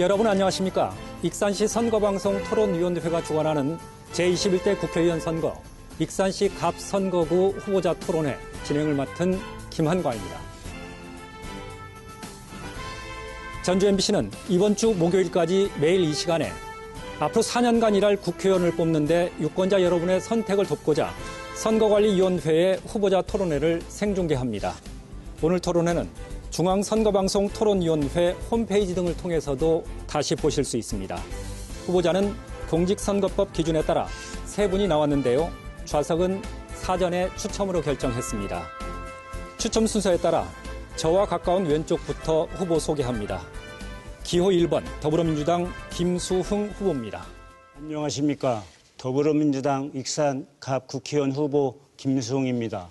여러분 안녕하십니까? 익산시 선거방송 토론위원회가 주관하는 제21대 국회의원 선거 익산시 갑선거구 후보자 토론회 진행을 맡은 김한광입니다. 전주 MBC는 이번 주 목요일까지 매일 이 시간에 앞으로 4년간 일할 국회의원을 뽑는데 유권자 여러분의 선택을 돕고자 선거관리위원회의 후보자 토론회를 생중계합니다. 오늘 토론회는 중앙선거방송 토론위원회 홈페이지 등을 통해서도 다시 보실 수 있습니다. 후보자는 공직선거법 기준에 따라 3분이 나왔는데요. 좌석은 사전에 추첨으로 결정했습니다. 추첨 순서에 따라 저와 가까운 왼쪽부터 후보 소개합니다. 기호 1번 더불어민주당 김수흥 후보입니다. 안녕하십니까. 더불어민주당 익산 갑 국회의원 후보 김수흥입니다.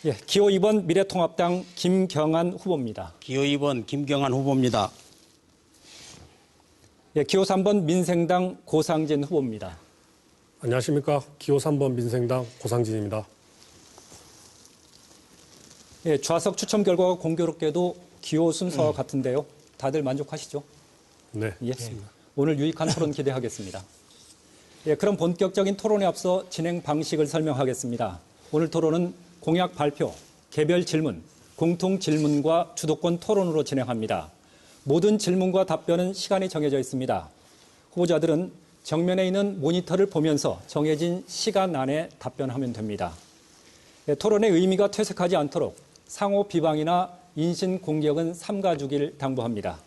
예, 기호 2번 미래통합당 김경안 후보입니다. 기호 2번 김경안 후보입니다. 예, 기호 3번 민생당 고상진 후보입니다. 안녕하십니까. 기호 3번 민생당 고상진입니다. 예, 좌석 추첨 결과가 공교롭게도 기호 순서와 같은데요. 다들 만족하시죠? 네. 예. 오늘 유익한 토론 기대하겠습니다. 예, 그럼 본격적인 토론에 앞서 진행 방식을 설명하겠습니다. 오늘 토론은 공약 발표, 개별 질문, 공통 질문과 주도권 토론으로 진행합니다. 모든 질문과 답변은 시간이 정해져 있습니다. 후보자들은 정면에 있는 모니터를 보면서 정해진 시간 안에 답변하면 됩니다. 예, 토론의 의미가 퇴색하지 않도록 상호 비방이나 인신 공격은 삼가주길 당부합니다.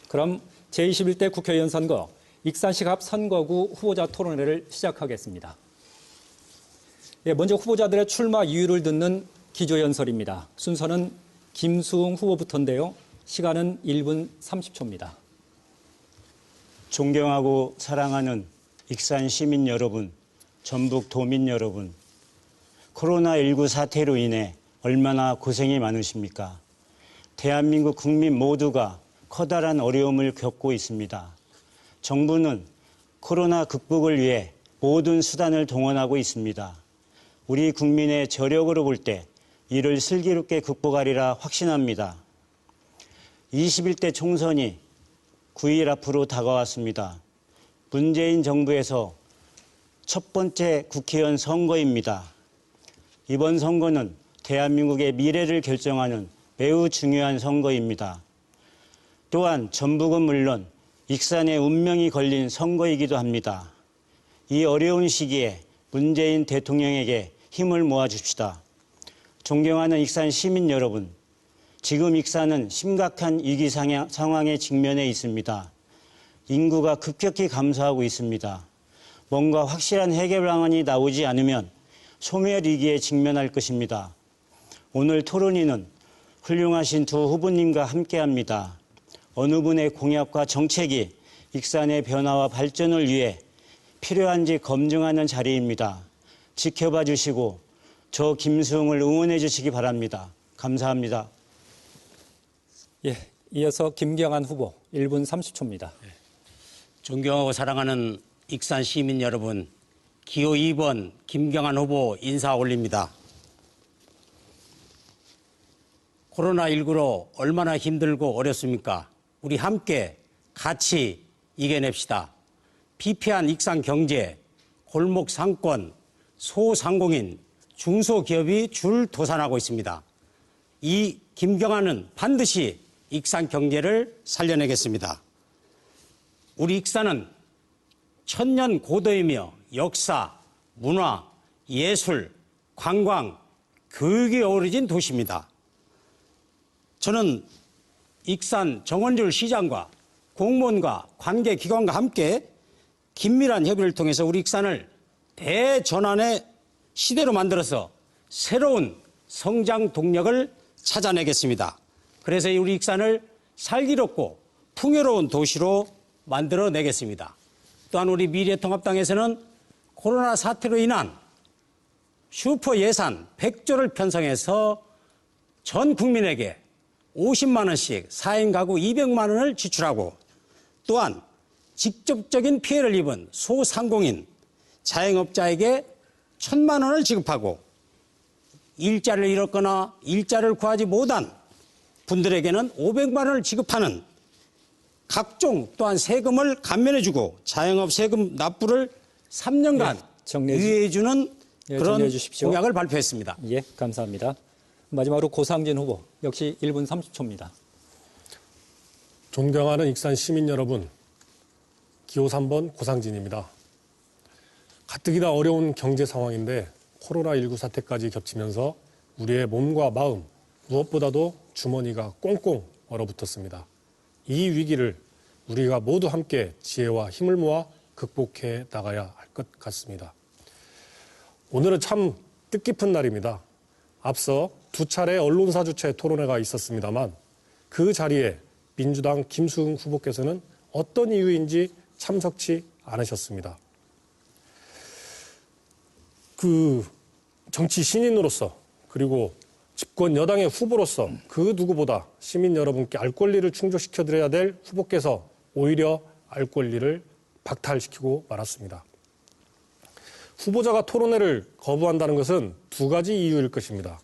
그럼 제21대 국회의원 선거 익산시 갑 선거구 후보자 토론회를 시작하겠습니다. 예, 먼저 후보자들의 출마 이유를 듣는 기조연설입니다. 순서는 김수흥 후보부터인데요. 시간은 1분 30초입니다. 존경하고 사랑하는 익산 시민 여러분, 전북 도민 여러분, 코로나19 사태로 인해 얼마나 고생이 많으십니까? 대한민국 국민 모두가 커다란 어려움을 겪고 있습니다. 정부는 코로나 극복을 위해 모든 수단을 동원하고 있습니다. 우리 국민의 저력으로 볼 때 이를 슬기롭게 극복하리라 확신합니다. 21대 총선이 9일 앞으로 다가왔습니다. 문재인 정부에서 첫 번째 국회의원 선거입니다. 이번 선거는 대한민국의 미래를 결정하는 매우 중요한 선거입니다. 또한 전북은 물론 익산의 운명이 걸린 선거이기도 합니다. 이 어려운 시기에 문재인 대통령에게 힘을 모아줍시다. 존경하는 익산 시민 여러분, 지금 익산은 심각한 위기 상황에 직면해 있습니다. 인구가 급격히 감소하고 있습니다. 뭔가 확실한 해결 방안이 나오지 않으면 소멸 위기에 직면할 것입니다. 오늘 토론회는 훌륭하신 두 후보님과 함께합니다. 어느 분의 공약과 정책이 익산의 변화와 발전을 위해 필요한지 검증하는 자리입니다. 지켜봐 주시고 저 김수흥을 응원해 주시기 바랍니다. 감사합니다. 예, 이어서 김경안 후보 1분 30초입니다. 존경하고 사랑하는 익산 시민 여러분, 기호 2번 김경안 후보 인사 올립니다. 코로나19로 얼마나 힘들고 어렵습니까? 우리 함께 같이 이겨냅시다. 피폐한 익산 경제, 골목 상권, 소상공인, 중소기업이 줄 도산하고 있습니다. 이 김경안은 반드시 익산 경제를 살려내겠습니다. 우리 익산은 천년 고도이며 역사, 문화, 예술, 관광, 교육이 어우러진 도시입니다. 저는 익산 정원줄 시장과 공무원과 관계기관과 함께 긴밀한 협의를 통해서 우리 익산을 대전환의 시대로 만들어서 새로운 성장 동력을 찾아내겠습니다. 그래서 우리 익산을 살기롭고 풍요로운 도시로 만들어내겠습니다. 또한 우리 미래통합당에서는 코로나 사태로 인한 슈퍼 예산 100조를 편성해서 전 국민에게 50만 원씩 4인 가구 200만 원을 지출하고 또한 직접적인 피해를 입은 소상공인, 자영업자에게 1,000만 원을 지급하고 일자리를 잃었거나 일자리를 구하지 못한 분들에게는 500만 원을 지급하는 각종 또한 세금을 감면해주고 자영업 세금 납부를 3년간 정리해 유예해주는 예, 그런 정리해 주십시오. 공약을 발표했습니다. 예, 감사합니다. 마지막으로 고상진 후보 역시 1분 30초입니다. 존경하는 익산 시민 여러분, 기호 3번 고상진입니다. 가뜩이나 어려운 경제 상황인데 코로나19 사태까지 겹치면서 우리의 몸과 마음, 무엇보다도 주머니가 꽁꽁 얼어붙었습니다. 이 위기를 우리가 모두 함께 지혜와 힘을 모아 극복해 나가야 할 것 같습니다. 오늘은 참 뜻깊은 날입니다. 앞서 2차례 언론사 주최 토론회가 있었습니다만 그 자리에 민주당 김수흥 후보께서는 어떤 이유인지 참석치 않으셨습니다. 그 정치 신인으로서 그리고 집권 여당의 후보로서 그 누구보다 시민 여러분께 알 권리를 충족시켜드려야 될 후보께서 오히려 알 권리를 박탈시키고 말았습니다. 후보자가 토론회를 거부한다는 것은 2가지 이유일 것입니다.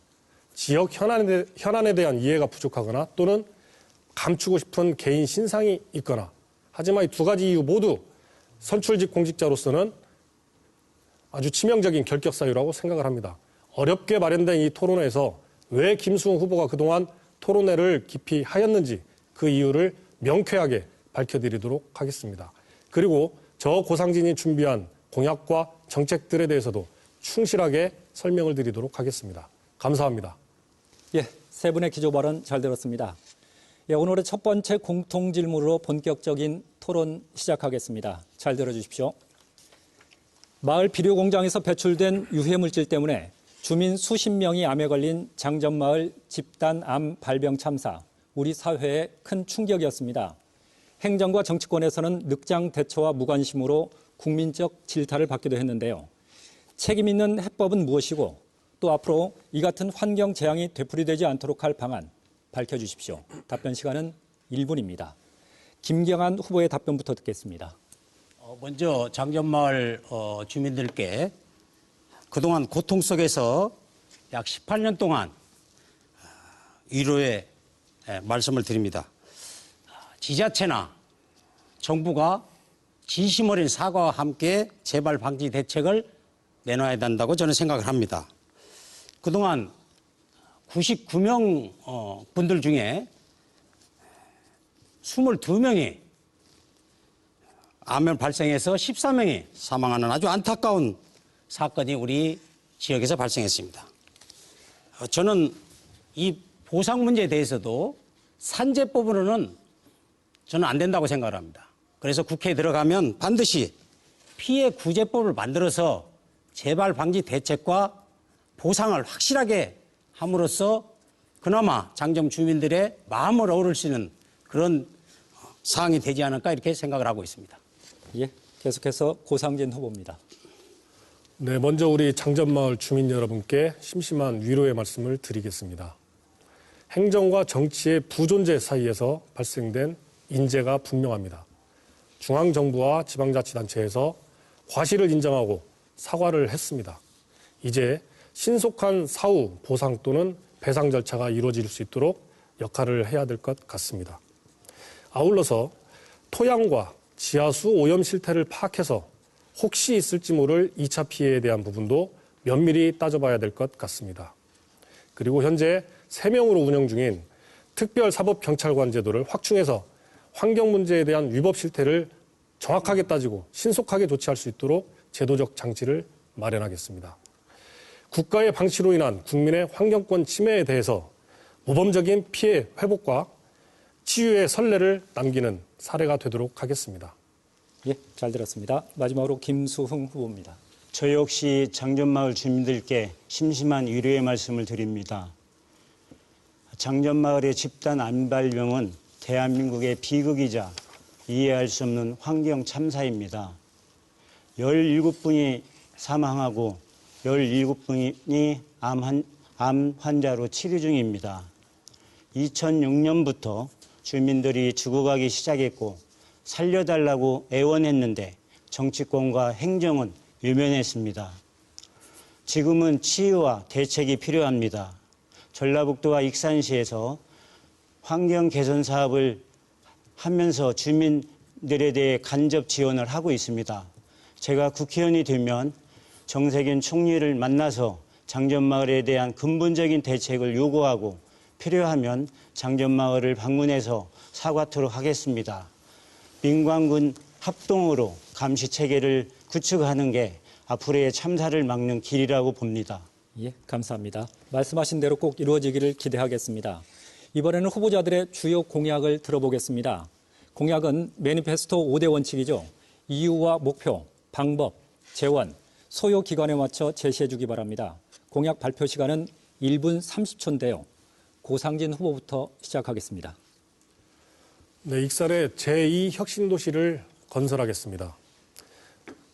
지역 현안에 대한 이해가 부족하거나 또는 감추고 싶은 개인 신상이 있거나, 하지만 이 2가지 이유 모두 선출직 공직자로서는 아주 치명적인 결격 사유라고 생각을 합니다. 어렵게 마련된 이 토론회에서 왜 김수흥 후보가 그동안 토론회를 기피 하였는지 그 이유를 명쾌하게 밝혀드리도록 하겠습니다. 그리고 저 고상진이 준비한 공약과 정책들에 대해서도 충실하게 설명을 드리도록 하겠습니다. 감사합니다. 예, 세 분의 기조 발언 잘 들었습니다. 예, 오늘의 첫 번째 공통 질문으로 본격적인 토론 시작하겠습니다. 잘 들어주십시오. 마을 비료 공장에서 배출된 유해 물질 때문에 주민 수십 명이 암에 걸린 장전마을 집단 암 발병 참사, 우리 사회에 큰 충격이었습니다. 행정과 정치권에서는 늑장 대처와 무관심으로 국민적 질타를 받기도 했는데요. 책임 있는 해법은 무엇이고 또 앞으로 이 같은 환경 재앙이 되풀이되지 않도록 할 방안 밝혀주십시오. 답변 시간은 1분입니다. 김경한 후보의 답변부터 듣겠습니다. 먼저 장전마을 주민들께 그동안 고통 속에서 약 18년 동안 위로의 말씀을 드립니다. 지자체나 정부가 진심 어린 사과와 함께 재발 방지 대책을 내놔야 된다고 저는 생각을 합니다. 그동안 99명 분들 중에 22명이 암을 발생해서 14명이 사망하는 아주 안타까운 사건이 우리 지역에서 발생했습니다. 저는 이 보상 문제에 대해서도 산재법으로는 저는 안 된다고 생각을 합니다. 그래서 국회에 들어가면 반드시 피해 구제법을 만들어서 재발 방지 대책과 보상을 확실하게 함으로써 그나마 장점 주민들의 마음을 어우를 수 있는 그런 사항이 되지 않을까 이렇게 생각을 하고 있습니다. 예, 계속해서 고상진 후보입니다. 네, 먼저 우리 장전마을 주민 여러분께 심심한 위로의 말씀을 드리겠습니다. 행정과 정치의 부존재 사이에서 발생된 인재가 분명합니다. 중앙정부와 지방자치단체에서 과실을 인정하고 사과를 했습니다. 이제 신속한 사후 보상 또는 배상 절차가 이루어질 수 있도록 역할을 해야 될 것 같습니다. 아울러서 토양과 지하수 오염 실태를 파악해서 혹시 있을지 모를 2차 피해에 대한 부분도 면밀히 따져봐야 될 것 같습니다. 그리고 현재 3명으로 운영 중인 특별사법경찰관 제도를 확충해서 환경 문제에 대한 위법 실태를 정확하게 따지고 신속하게 조치할 수 있도록 제도적 장치를 마련하겠습니다. 국가의 방치로 인한 국민의 환경권 침해에 대해서 모범적인 피해 회복과 치유의 선례를 남기는 사례가 되도록 하겠습니다. 예, 잘 들었습니다. 마지막으로 김수흥 후보입니다. 저 역시 장전마을 주민들께 심심한 위로의 말씀을 드립니다. 장전마을의 집단 암 발병은 대한민국의 비극이자 이해할 수 없는 환경 참사입니다. 17분이 사망하고 17분이 암 환자로 치료 중입니다. 2006년부터 주민들이 죽어가기 시작했고 살려달라고 애원했는데 정치권과 행정은 외면했습니다. 지금은 치유와 대책이 필요합니다. 전라북도와 익산시에서 환경 개선 사업을 하면서 주민들에 대해 간접 지원을 하고 있습니다. 제가 국회의원이 되면 정세균 총리를 만나서 장전마을에 대한 근본적인 대책을 요구하고 필요하면 장전마을을 방문해서 사과토록 하겠습니다. 민관군 합동으로 감시체계를 구축하는 게 앞으로의 참사를 막는 길이라고 봅니다. 예, 감사합니다. 말씀하신 대로 꼭 이루어지기를 기대하겠습니다. 이번에는 후보자들의 주요 공약을 들어보겠습니다. 공약은 매니페스토 5대 원칙이죠. 이유와 목표, 방법, 재원, 소요 기간에 맞춰 제시해 주기 바랍니다. 공약 발표 시간은 1분 30초인데요. 고상진 후보부터 시작하겠습니다. 네, 익산의 제2혁신도시를 건설하겠습니다.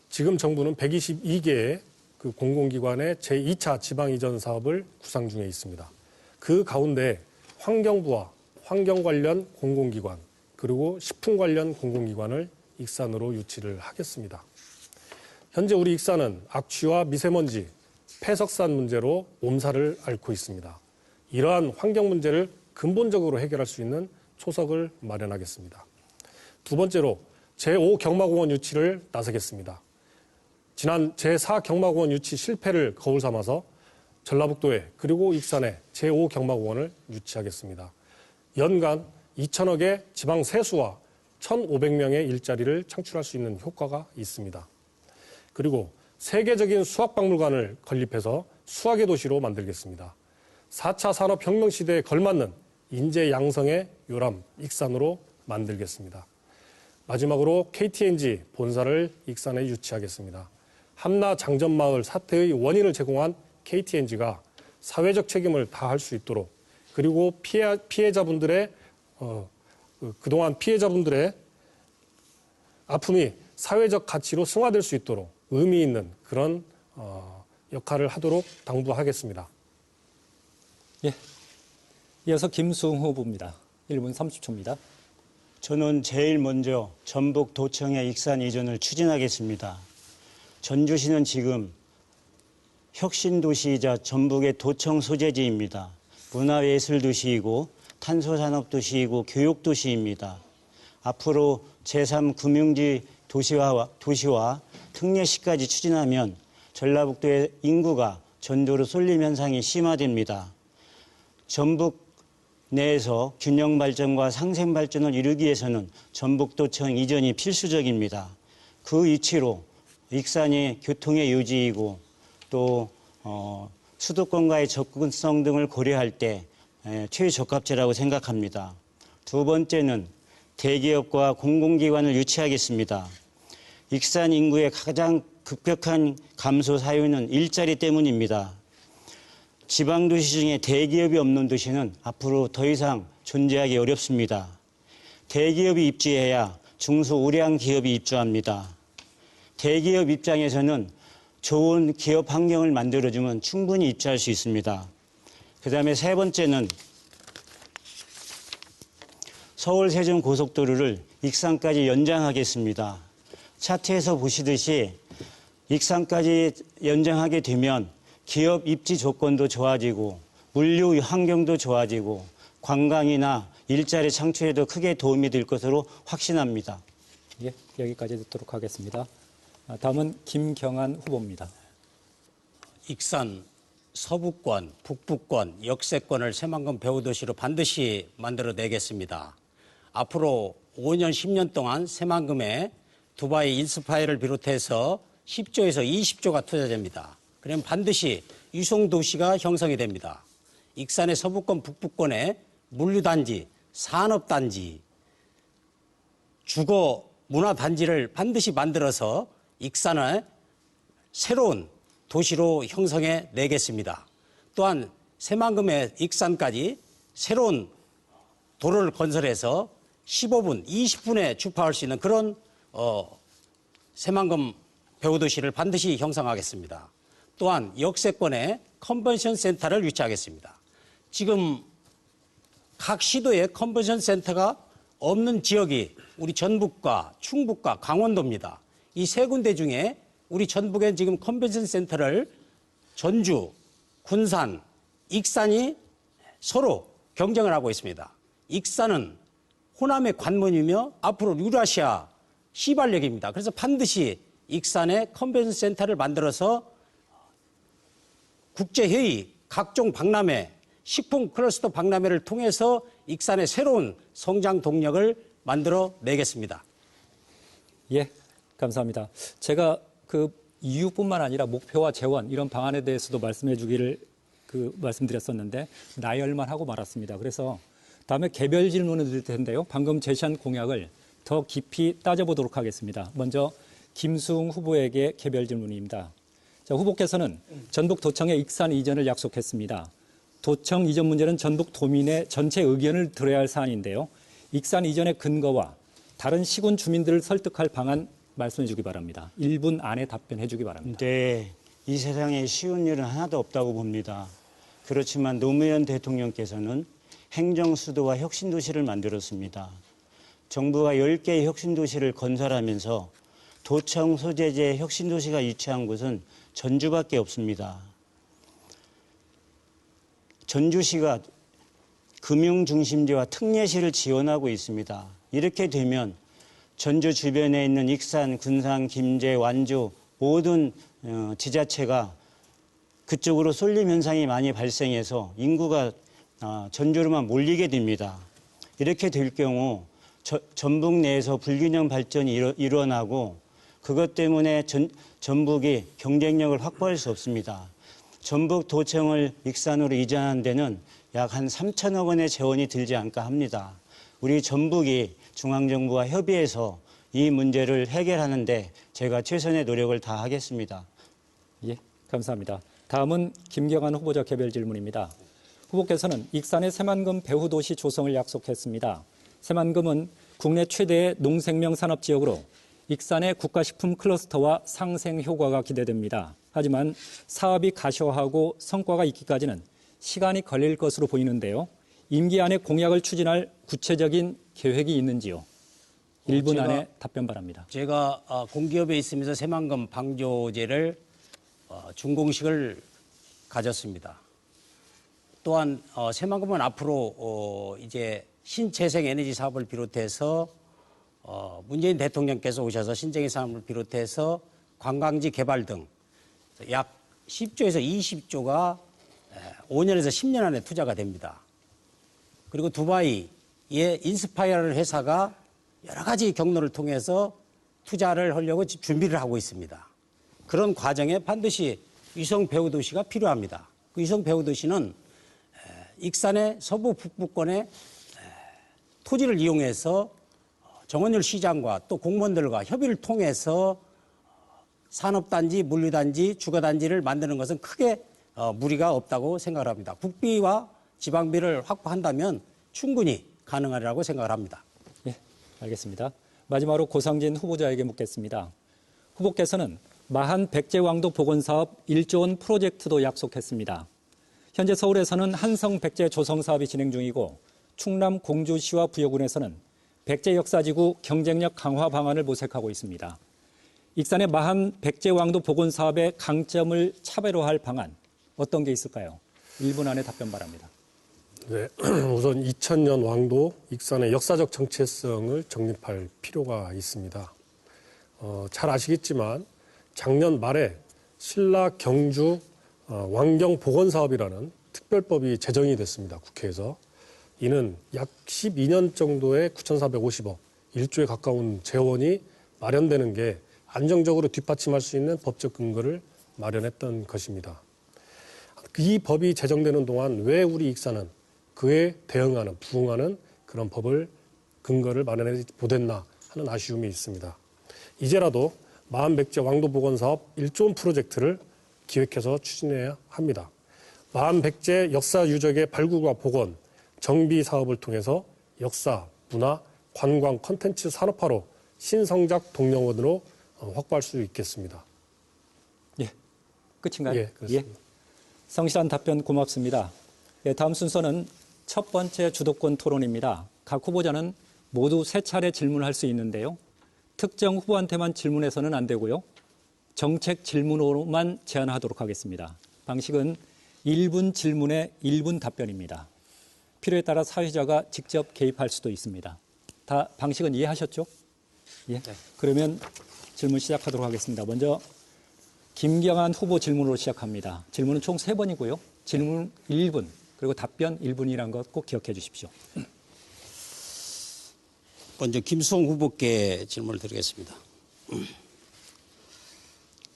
지금 정부는 122개의 그 공공기관의 제2차 지방이전 사업을 구상 중에 있습니다. 그 가운데 환경부와 환경 관련 공공기관 그리고 식품 관련 공공기관을 익산으로 유치를 하겠습니다. 현재 우리 익산은 악취와 미세먼지, 폐석산 문제로 몸살을 앓고 있습니다. 이러한 환경 문제를 근본적으로 해결할 수 있는 초석을 마련하겠습니다. 두 번째로 제5경마공원 유치를 나서겠습니다. 지난 제4경마공원 유치 실패를 거울 삼아서 전라북도에 그리고 익산에 제5경마공원을 유치하겠습니다. 연간 2천억의 지방 세수와 1,500명의 일자리를 창출할 수 있는 효과가 있습니다. 그리고 세계적인 수학박물관을 건립해서 수학의 도시로 만들겠습니다. 4차 산업혁명 시대에 걸맞는 인재 양성의 요람 익산으로 만들겠습니다. 마지막으로 KTNG 본사를 익산에 유치하겠습니다. 함나 장전마을 사태의 원인을 제공한 KTNG가 사회적 책임을 다할 수 있도록 그리고 피해자분들의 그동안 피해자분들의 아픔이 사회적 가치로 승화될 수 있도록 의미 있는 그런 역할을 하도록 당부하겠습니다. 예, 이어서 김수흥 후보입니다. 1분 30초입니다. 저는 제일 먼저 전북도청의 익산 이전을 추진하겠습니다. 전주시는 지금 혁신도시이자 전북의 도청 소재지입니다. 문화예술도시이고 탄소산업도시이고 교육도시입니다. 앞으로 제3금융지 도시와 특례시까지 추진하면 전라북도의 인구가 전도로 쏠림 현상이 심화됩니다. 전북 내에서 균형 발전과 상생 발전을 이루기 위해서는 전북도청 이전이 필수적입니다. 그 위치로 익산이 교통의 요지이고 또 수도권과의 접근성 등을 고려할 때 최적합지라고 생각합니다. 두 번째는 대기업과 공공기관을 유치하겠습니다. 익산 인구의 가장 급격한 감소 사유는 일자리 때문입니다. 지방도시 중에 대기업이 없는 도시는 앞으로 더 이상 존재하기 어렵습니다. 대기업이 입주해야 중소우량 기업이 입주합니다. 대기업 입장에서는 좋은 기업 환경을 만들어주면 충분히 입주할 수 있습니다. 그 다음에 세 번째는 서울 세종 고속도로를 익산까지 연장하겠습니다. 차트에서 보시듯이 익산까지 연장하게 되면 기업 입지 조건도 좋아지고 물류 환경도 좋아지고 관광이나 일자리 창출에도 크게 도움이 될 것으로 확신합니다. 예, 여기까지 듣도록 하겠습니다. 다음은 김경한 후보입니다. 익산 서부권, 북부권, 역세권을 새만금 배후도시로 반드시 만들어내겠습니다. 앞으로 5년, 10년 동안 새만금에 두바이 인스파이를 비롯해서 10조에서 20조가 투자됩니다. 그러면 반드시 유성도시가 형성이 됩니다. 익산의 서부권, 북부권에 물류단지, 산업단지, 주거 문화단지를 반드시 만들어서 익산을 새로운 도시로 형성해 내겠습니다. 또한 새만금의 익산까지 새로운 도로를 건설해서 15분, 20분에 주파할 수 있는 그런 새만금 배후도시를 반드시 형성하겠습니다. 또한 역세권에 컨벤션 센터를 유치하겠습니다. 지금 각 시도에 컨벤션 센터가 없는 지역이 우리 전북과 충북과 강원도입니다. 이 세 군데 중에 우리 전북에 지금 컨벤션 센터를 전주, 군산, 익산이 서로 경쟁을 하고 있습니다. 익산은 호남의 관문이며 앞으로 유라시아 시발역입니다. 그래서 반드시 익산에 컨벤션 센터를 만들어서 국제회의, 각종 박람회, 식품 클러스터 박람회를 통해서 익산의 새로운 성장 동력을 만들어 내겠습니다. 예, 감사합니다. 제가 그 이유뿐만 아니라 목표와 재원 이런 방안에 대해서도 말씀해 주기를 말씀드렸었는데 나열만 하고 말았습니다. 그래서 다음에 개별 질문을 드릴 텐데요. 방금 제시한 공약을 더 깊이 따져보도록 하겠습니다. 먼저 김수웅 후보에게 개별 질문입니다. 자, 후보께서는 전북도청의 익산 이전을 약속했습니다. 도청 이전 문제는 전북도민의 전체 의견을 들어야 할 사안인데요. 익산 이전의 근거와 다른 시군 주민들을 설득할 방안 말씀해 주기 바랍니다. 1분 안에 답변해 주기 바랍니다. 네, 이 세상에 쉬운 일은 하나도 없다고 봅니다. 그렇지만 노무현 대통령께서는 행정수도와 혁신도시를 만들었습니다. 정부가 10개의 혁신도시를 건설하면서 도청 소재지의 혁신도시가 위치한 곳은 전주밖에 없습니다. 전주시가 금융중심지와 특례시를 지원하고 있습니다. 이렇게 되면 전주 주변에 있는 익산, 군산, 김제, 완주 모든 지자체가 그쪽으로 쏠림 현상이 많이 발생해서 인구가 전주로만 몰리게 됩니다. 이렇게 될 경우 전북 내에서 불균형 발전이 일어나고 그것 때문에 전북이 경쟁력을 확보할 수 없습니다. 전북도청을 익산으로 이전하는 데는 약 한 3천억 원의 재원이 들지 않을까 합니다. 우리 전북이 중앙정부와 협의해서 이 문제를 해결하는 데 제가 최선의 노력을 다하겠습니다. 예, 감사합니다. 다음은 김경환 후보자 개별 질문입니다. 후보께서는 익산의 새만금 배후도시 조성을 약속했습니다. 새만금은 국내 최대의 농생명 산업지역으로 익산의 국가식품 클러스터와 상생 효과가 기대됩니다. 하지만 사업이 가시화하고 성과가 있기까지는 시간이 걸릴 것으로 보이는데요. 임기 안에 공약을 추진할 구체적인 계획이 있는지요? 1분 안에 답변 바랍니다. 제가 공기업에 있으면서 새만금 방조제를 준공식을 가졌습니다. 또한 새만금은 앞으로 이제 신재생 에너지 사업을 비롯해서 문재인 대통령께서 오셔서 신재생 사업을 비롯해서 관광지 개발 등 약 10조에서 20조가 5년에서 10년 안에 투자가 됩니다. 그리고 두바이의 인스파이어라는 회사가 여러 가지 경로를 통해서 투자를 하려고 준비를 하고 있습니다. 그런 과정에 반드시 위성 배후도시가 필요합니다. 그 위성 배후도시는 익산의 서부 북부권의 토지를 이용해서 정원율 시장과 또 공무원들과 협의를 통해서 산업단지, 물류단지, 주거단지를 만드는 것은 크게 무리가 없다고 생각을 합니다. 국비와 지방비를 확보한다면 충분히 가능하리라고 생각을 합니다. 예, 알겠습니다. 마지막으로 고상진 후보자에게 묻겠습니다. 후보께서는 마한 백제왕도 복원사업 1조 원 프로젝트도 약속했습니다. 현재 서울에서는 한성 백제 조성 사업이 진행 중이고 충남 공주시와 부여군에서는 백제 역사지구 경쟁력 강화 방안을 모색하고 있습니다. 익산의 마한 백제왕도 복원 사업의 강점을 차별화할 방안 어떤 게 있을까요? 1분 안에 답변 바랍니다. 네, 우선 2000년 왕도 익산의 역사적 정체성을 정립할 필요가 있습니다. 잘 아시겠지만 작년 말에 신라 경주 왕경 복원 사업이라는 특별법이 제정이 됐습니다. 국회에서. 이는 약 12년 정도의 9,450억, 1조에 가까운 재원이 마련되는 게 안정적으로 뒷받침할 수 있는 법적 근거를 마련했던 것입니다. 이 법이 제정되는 동안 왜 우리 익산은 그에 대응하는, 부응하는 그런 법을 근거를 마련해 못했나 하는 아쉬움이 있습니다. 이제라도 마한백제 왕도복원사업 1조 원 프로젝트를 기획해서 추진해야 합니다. 마한백제 역사 유적의 발굴과 복원, 정비 사업을 통해서 역사, 문화, 관광, 콘텐츠 산업화로 신성작 동력원으로 확보할 수 있겠습니다. 예, 끝인가요? 예, 그렇습니다. 성실한 답변 고맙습니다. 예, 다음 순서는 첫 번째 주도권 토론입니다. 각 후보자는 모두 3차례 질문할 수 있는데요. 특정 후보한테만 질문해서는 안 되고요. 정책 질문으로만 제한하도록 하겠습니다. 방식은 1분 질문에 1분 답변입니다. 필요에 따라 사회자가 직접 개입할 수도 있습니다. 다 방식은 이해하셨죠? 예. 그러면 질문 시작하도록 하겠습니다. 먼저 김경환 후보 질문으로 시작합니다. 질문은 총 3번이고요. 질문 1분, 그리고 답변 1분이라는 것 꼭 기억해 주십시오. 먼저 김수홍 후보께 질문을 드리겠습니다.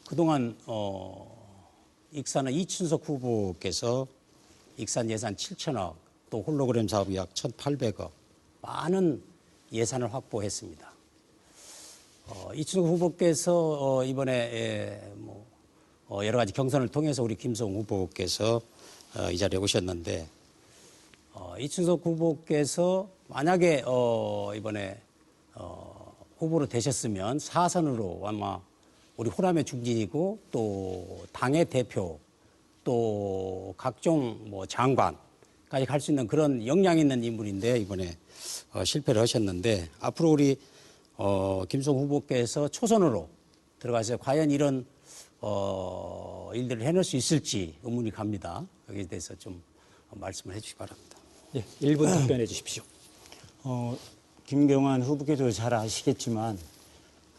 그동안 익산의 이춘석 후보께서 익산 예산 7천억, 또 홀로그램 사업 약 1,800억, 많은 예산을 확보했습니다. 이춘석 후보께서 이번에 여러 가지 경선을 통해서 우리 김수홍 후보께서 이 자리에 오셨는데, 이춘석 후보께서 만약에 이번에 후보로 되셨으면 사선으로 아마 우리 호남의 중진이고 또 당의 대표 또 각종 장관까지 갈 수 있는 그런 역량 있는 인물인데 이번에 실패를 하셨는데, 앞으로 우리 김수홍 후보께서 초선으로 들어가서 과연 이런 일들을 해낼 수 있을지 의문이 갑니다. 여기에 대해서 좀 말씀을 해 주시기 바랍니다. 예, 1분 답변해 주십시오. 김경환 후보께도 잘 아시겠지만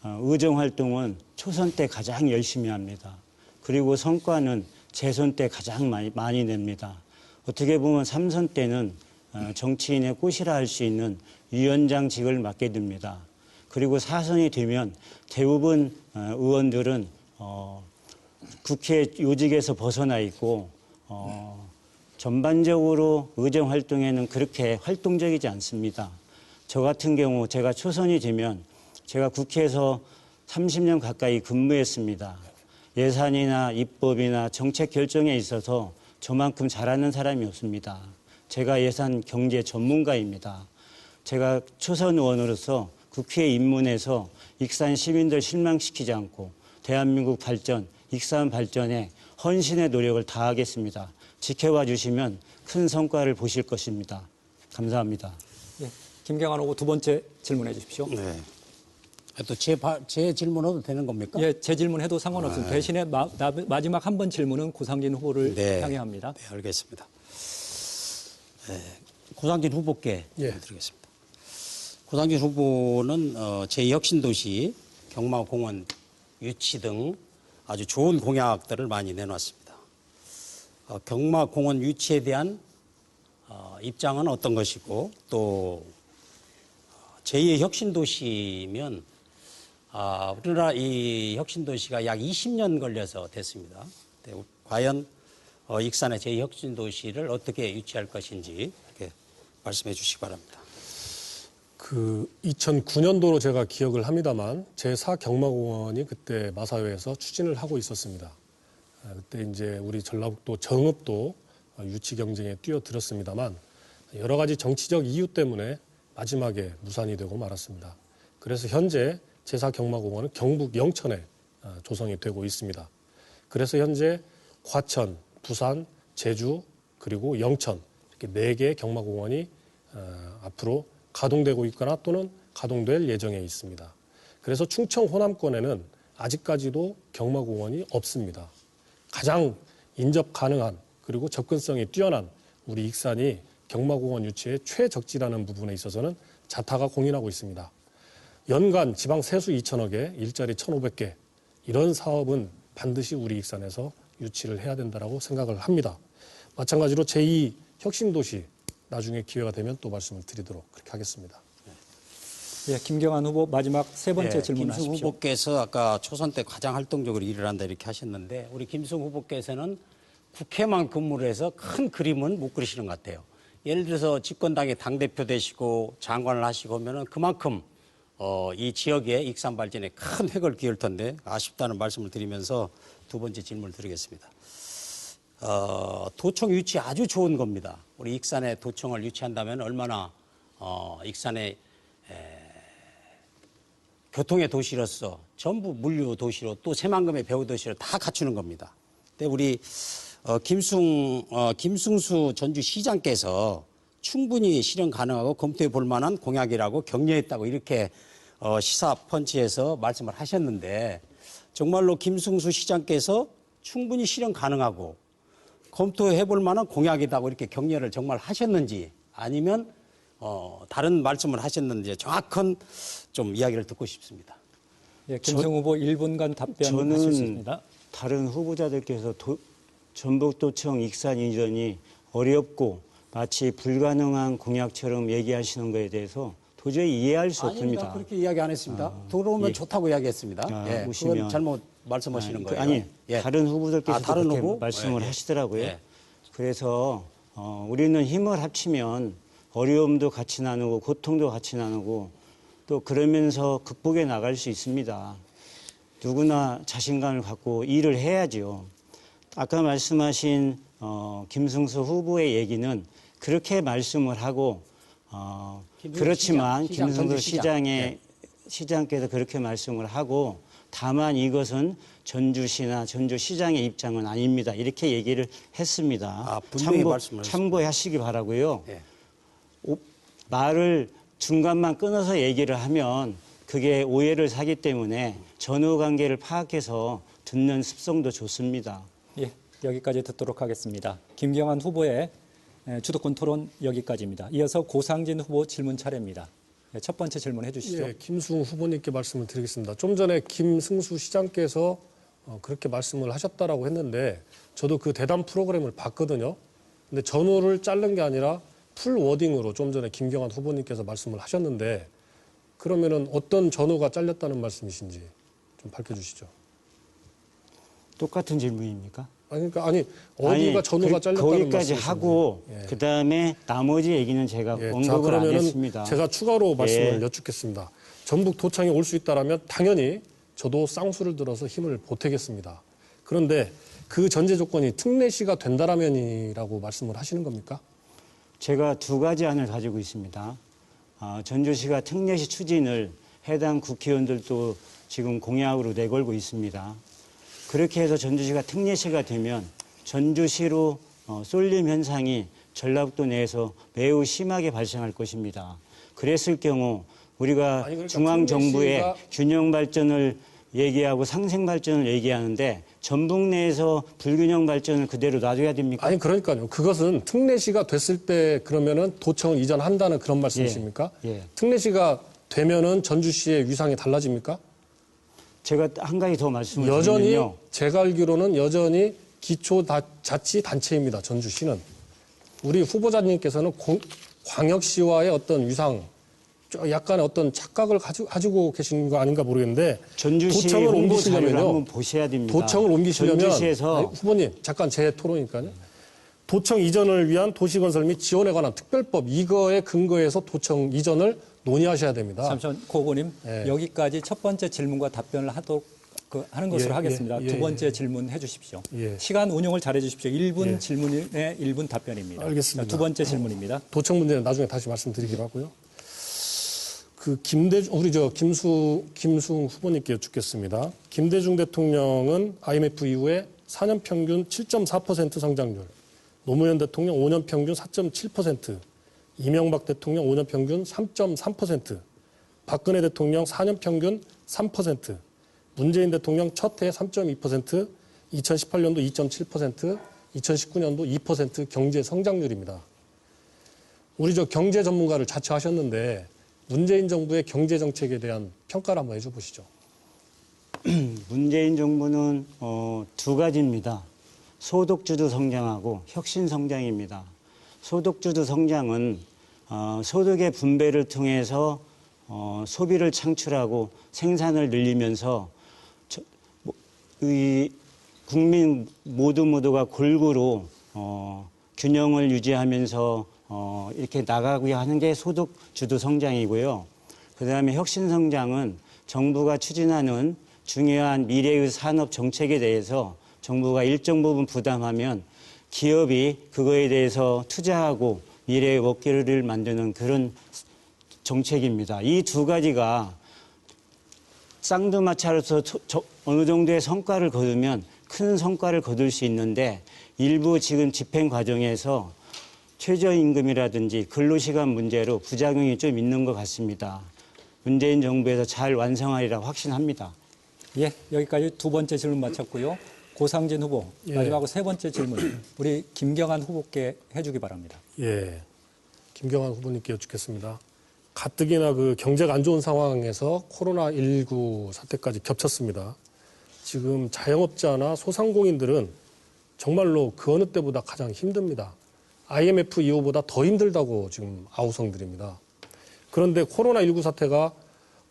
의정 활동은 초선 때 가장 열심히 합니다. 그리고 성과는 재선 때 가장 많이 냅니다. 어떻게 보면 3선 때는 정치인의 꽃이라 할 수 있는 위원장직을 맡게 됩니다. 그리고 4선이 되면 대부분 의원들은 국회 요직에서 벗어나 있고 전반적으로 의정 활동에는 그렇게 활동적이지 않습니다. 저 같은 경우 제가 초선이 되면 제가 국회에서 30년 가까이 근무했습니다. 예산이나 입법이나 정책 결정에 있어서 저만큼 잘하는 사람이 없습니다. 제가 예산 경제 전문가입니다. 제가 초선 의원으로서 국회에 입문해서 익산 시민들 실망시키지 않고 대한민국 발전, 익산 발전에 헌신의 노력을 다하겠습니다. 지켜봐 주시면 큰 성과를 보실 것입니다. 감사합니다. 예, 김경환 후보 두 번째 질문해 주십시오. 네. 또 제 질문해도 되는 겁니까? 예, 제 질문해도 상관없습니다. 대신에 마지막 한 번 질문은 고상진 후보를 향해 합니다. 네, 알겠습니다. 네, 고상진 후보께 드리겠습니다. 고상진 후보는 제2혁신도시, 경마공원 유치 등 아주 좋은 공약들을 많이 내놨습니다. 경마공원 유치에 대한 입장은 어떤 것이고, 또 제2의 혁신도시면 우리나라 이 혁신도시가 약 20년 걸려서 됐습니다. 과연 익산의 제2혁신도시를 어떻게 유치할 것인지 이렇게 말씀해 주시기 바랍니다. 2009년도로 제가 기억을 합니다만 제4경마공원이 그때 마사회에서 추진을 하고 있었습니다. 그때 이제 우리 전라북도 정읍도 유치 경쟁에 뛰어들었습니다만 여러 가지 정치적 이유 때문에 마지막에 무산이 되고 말았습니다. 그래서 현재 제4경마공원은 경북 영천에 조성이 되고 있습니다. 그래서 현재 과천, 부산, 제주 그리고 영천 이렇게 4개의 경마공원이 앞으로 가동되고 있거나 또는 가동될 예정에 있습니다. 그래서 충청 호남권에는 아직까지도 경마공원이 없습니다. 가장 인접 가능한 그리고 접근성이 뛰어난 우리 익산이 경마공원 유치에 최적지라는 부분에 있어서는 자타가 공인하고 있습니다. 연간 지방 세수 2천억에 일자리 1,500개 이런 사업은 반드시 우리 익산에서 유치를 해야 된다고 생각을 합니다. 마찬가지로 제2혁신도시 나중에 기회가 되면 또 말씀을 드리도록 그렇게 하겠습니다. 예, 김경환 후보 마지막 세 번째 질문을 하십시오. 김수홍 후보께서 아까 초선 때 가장 활동적으로 일을 한다 이렇게 하셨는데 우리 김수홍 후보께서는 국회만 근무를 해서 큰 그림은 못 그리시는 것 같아요. 예를 들어서 집권당의 당대표 되시고 장관을 하시고 하면은 그만큼 이 지역의 익산 발전에 큰 획을 기울 텐데 아쉽다는 말씀을 드리면서 두 번째 질문을 드리겠습니다. 도청 유치 아주 좋은 겁니다. 우리 익산에 도청을 유치한다면 얼마나 익산의 교통의 도시로서 전부 물류 도시로 또 새만금의 배후 도시로 다 갖추는 겁니다. 근데 우리 김승수 전주시장께서 충분히 실현 가능하고 검토해 볼 만한 공약이라고 격려했다고 이렇게 시사펀치에서 말씀을 하셨는데 정말로 김승수 시장께서 충분히 실현 가능하고 검토해 볼 만한 공약이라고 이렇게 격려를 정말 하셨는지 아니면 다른 말씀을 하셨는데 정확한 좀 이야기를 듣고 싶습니다. 예, 김승 후보 1분간 답변하실 수 저는 있습니다. 다른 후보자들께서 전북도청 익산 이전이 어렵고 마치 불가능한 공약처럼 얘기하시는 것에 대해서 도저히 이해할 수 아닙니다. 없습니다. 그렇게 이야기 안 했습니다. 들어오면 예. 좋다고 이야기했습니다. 예, 오시면 그건 잘못 말씀하시는 거예요. 아니, 예. 다른 후보들께서 다른 그렇게 후보? 말씀을 예, 예. 하시더라고요. 예. 그래서 우리는 힘을 합치면 어려움도 같이 나누고 고통도 같이 나누고 또 그러면서 극복해 나갈 수 있습니다. 누구나 자신감을 갖고 일을 해야죠. 아까 말씀하신 김승수 후보의 얘기는 그렇게 말씀을 하고 그렇지만 김승수 시장께서 그렇게 말씀을 하고 다만 이것은 전주시나 전주시장의 입장은 아닙니다. 이렇게 얘기를 했습니다. 분명히 말씀을 참고하시기 바라고요. 예. 말을 중간만 끊어서 얘기를 하면 그게 오해를 사기 때문에 전후 관계를 파악해서 듣는 습성도 좋습니다. 예, 여기까지 듣도록 하겠습니다. 김경환 후보의 주도권 토론 여기까지입니다. 이어서 고상진 후보 질문 차례입니다. 첫 번째 질문 해주시죠. 예, 김수웅 후보님께 말씀을 드리겠습니다. 좀 전에 김승수 시장께서 그렇게 말씀을 하셨다라고 했는데 저도 그 대담 프로그램을 봤거든요. 근데 전후를 자른 게 아니라 풀 워딩으로 좀 전에 김경환 후보님께서 말씀을 하셨는데 그러면은 어떤 전후가 잘렸다는 말씀이신지 좀 밝혀주시죠. 똑같은 질문입니까? 그러니까 어디가 전후가 잘렸다는 거기까지 말씀이신지. 하고 예. 그다음에 나머지 얘기는 제가 예, 자, 언급을 안 그러면은 했습니다. 제가 추가로 말씀을 예. 여쭙겠습니다. 전북 도청에 올 수 있다라면 당연히 저도 쌍수를 들어서 힘을 보태겠습니다. 그런데 그 전제 조건이 특례시가 된다라면이라고 말씀을 하시는 겁니까? 제가 두 가지 안을 가지고 있습니다. 전주시가 특례시 추진을 해당 국회의원들도 지금 공약으로 내걸고 있습니다. 그렇게 해서 전주시가 특례시가 되면 전주시로 쏠림 현상이 전라북도 내에서 매우 심하게 발생할 것입니다. 그랬을 경우 우리가 그러니까 중앙정부의 특례시가 균형 발전을 얘기하고 상생 발전을 얘기하는데 전북 내에서 불균형 발전을 그대로 놔둬야 됩니까? 그러니까요. 그것은 특례시가 됐을 때 그러면은 도청을 이전한다는 그런 말씀이십니까? 예. 특례시가 되면은 전주시의 위상이 달라집니까? 제가 한 가지 더 말씀을 여전히 드리면요. 제가 알기로는 여전히 기초자치단체입니다. 전주시는. 우리 후보자님께서는 광역시와의 어떤 위상, 약간의 어떤 착각을 가지고 계신 거 아닌가 모르겠는데 전주시 도청을 홍보 자료를 옮기시려면요. 한번 보셔야 됩니다. 도청을 옮기시려면 전주시에서 후보님 잠깐 제 토론이니까요. 도청 이전을 위한 도시건설 및 지원에 관한 특별법 이거에 근거해서 도청 이전을 논의하셔야 됩니다. 잠시만, 고 후보님. 예. 여기까지 첫 번째 질문과 답변을 하는 것으로 예, 하겠습니다. 예, 두 예, 번째 질문 해주십시오. 예. 시간 운용을 잘해 주십시오. 1분 예. 질문에 1분 답변입니다. 알겠습니다. 자, 두 번째 질문입니다. 도청 문제는 나중에 다시 말씀드리기로 하고요. 김수웅 후보님께 여쭙겠습니다. 김대중 대통령은 IMF 이후에 4년 평균 7.4% 성장률, 노무현 대통령 5년 평균 4.7%, 이명박 대통령 5년 평균 3.3%, 박근혜 대통령 4년 평균 3%, 문재인 대통령 첫 해 3.2%, 2018년도 2.7%, 2019년도 2% 경제 성장률입니다. 우리 경제 전문가를 자처하셨는데 문재인 정부의 경제 정책에 대한 평가를 한번 해줘 보시죠. 문재인 정부는 두 가지입니다. 소득주도 성장하고 혁신 성장입니다. 소득주도 성장은 소득의 분배를 통해서 소비를 창출하고 생산을 늘리면서 이 국민 모두가 골고루 균형을 유지하면서 이렇게 나가고자 하는 게 소득주도 성장이고요. 그다음에 혁신 성장은 정부가 추진하는 중요한 미래의 산업 정책에 대해서 정부가 일정 부분 부담하면 기업이 그거에 대해서 투자하고 미래의 먹거리를 만드는 그런 정책입니다. 이 두 가지가 쌍두마차로서 어느 정도의 성과를 거두면 큰 성과를 거둘 수 있는데 일부 지금 집행 과정에서 최저임금이라든지 근로시간 문제로 부작용이 좀 있는 것 같습니다. 문재인 정부에서 잘 완성하리라 확신합니다. 예, 여기까지 두 번째 질문 마쳤고요. 고상진 후보, 예. 마지막으로 세 번째 질문 우리 김경환 후보께 해주기 바랍니다. 예. 김경환 후보님께 여쭙겠습니다. 가뜩이나 그 경제가 안 좋은 상황에서 코로나19 사태까지 겹쳤습니다. 지금 자영업자나 소상공인들은 정말로 그 어느 때보다 가장 힘듭니다. IMF 이후보다 더 힘들다고 지금 아우성들입니다. 그런데 코로나19 사태가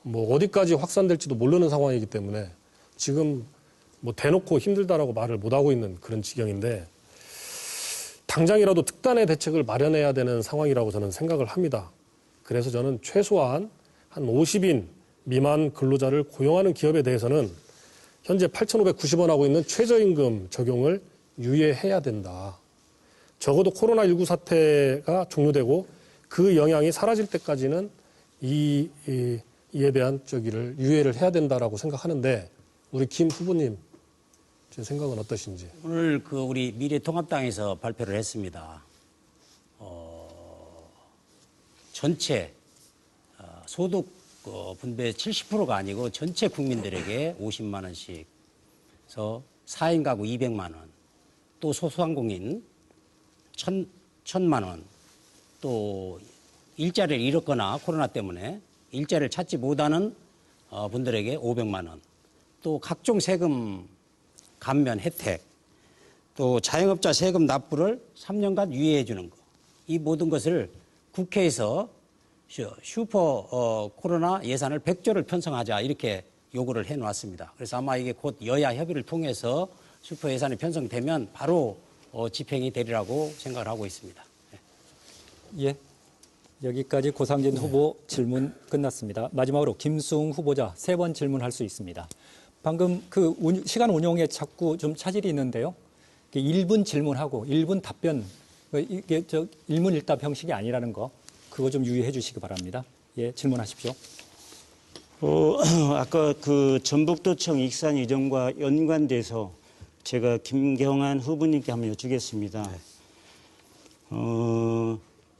뭐 어디까지 확산될지도 모르는 상황이기 때문에 지금 뭐 대놓고 힘들다라고 말을 못하고 있는 그런 지경인데 당장이라도 특단의 대책을 마련해야 되는 상황이라고 저는 생각을 합니다. 그래서 저는 최소한 한 50인 미만 근로자를 고용하는 기업에 대해서는 현재 8,590원 하고 있는 최저임금 적용을 유예해야 된다. 적어도 코로나19 사태가 종료되고 그 영향이 사라질 때까지는 이에 대한 저기를 유예를 해야 된다라고 생각하는데 우리 김 후보님 제 생각은 어떠신지? 오늘 그 우리 미래통합당에서 발표를 했습니다. 전체 소득 분배 70%가 아니고 전체 국민들에게 50만 원씩, 그래서 4인 가구 200만 원, 또 소상공인 1,000만 원, 또 일자리를 잃었거나 코로나 때문에 일자리를 찾지 못하는 분들에게 500만 원, 또 각종 세금 감면 혜택, 또 자영업자 세금 납부를 3년간 유예해 주는 것, 이 모든 것을 국회에서 슈퍼 코로나 예산을 100조를 편성하자 이렇게 요구를 해놓았습니다. 그래서 아마 이게 곧 여야 협의를 통해서 슈퍼 예산이 편성되면 바로 집행이 되리라고 생각을 하고 있습니다. 예. 여기까지 고상진 후보 질문 끝났습니다. 마지막으로 김수웅 후보자 3번 질문할 수 있습니다. 방금 그 시간 운용에 자꾸 좀 차질이 있는데요. 1분 질문하고 1분 답변, 이게 일문일답 형식이 아니라는 거, 그거 좀 유의해 주시기 바랍니다. 예, 질문하십시오. 아까 그 전북도청 익산 이전과 연관돼서 제가 김경환 후보님께 한번 여쭙겠습니다.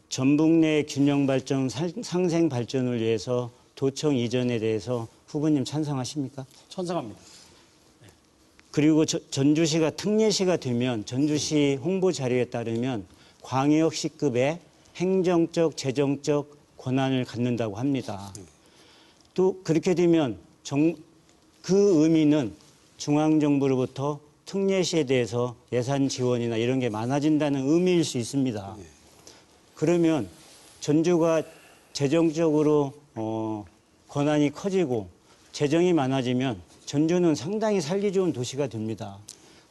전북 내 균형 발전, 상생 발전을 위해서 도청 이전에 대해서 후보님 찬성하십니까? 찬성합니다. 그리고 전주시가 특례시가 되면 전주시 홍보 자료에 따르면 광역시급의 행정적, 재정적 권한을 갖는다고 합니다. 또 그렇게 되면 그 의미는 중앙정부로부터 특례시에 대해서 예산 지원이나 이런 게 많아진다는 의미일 수 있습니다. 그러면 전주가 재정적으로 권한이 커지고 재정이 많아지면 전주는 상당히 살기 좋은 도시가 됩니다.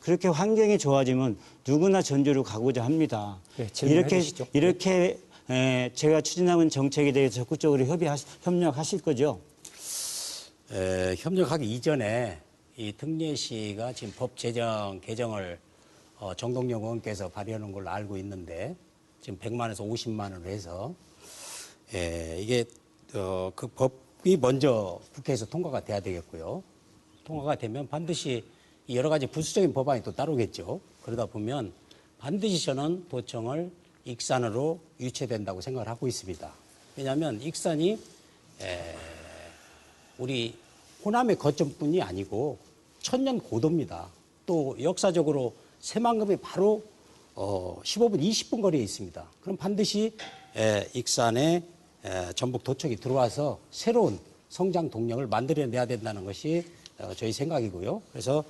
그렇게 환경이 좋아지면 누구나 전주로 가고자 합니다. 네, 이렇게 제가 추진하는 정책에 대해서 적극적으로 협력하실 거죠? 협력하기 이전에 이 특례시가 지금 법 제정 개정을 정동영 의원께서 발의하는 걸로 알고 있는데 지금 100만에서 50만 원을 해서 이게 그 법이 먼저 국회에서 통과가 돼야 되겠고요. 통과가 되면 반드시 여러 가지 부수적인 법안이 또 따르겠죠. 그러다 보면 반드시 저는 도청을 익산으로 유치된다고 생각을 하고 있습니다. 왜냐하면 익산이 우리 호남의 거점뿐이 아니고 천년 고도입니다. 또 역사적으로 새만금이 바로 15분, 20분 거리에 있습니다. 그럼 반드시 익산에 전북 도청이 들어와서 새로운 성장 동력을 만들어내야 된다는 것이 저희 생각이고요. 그래서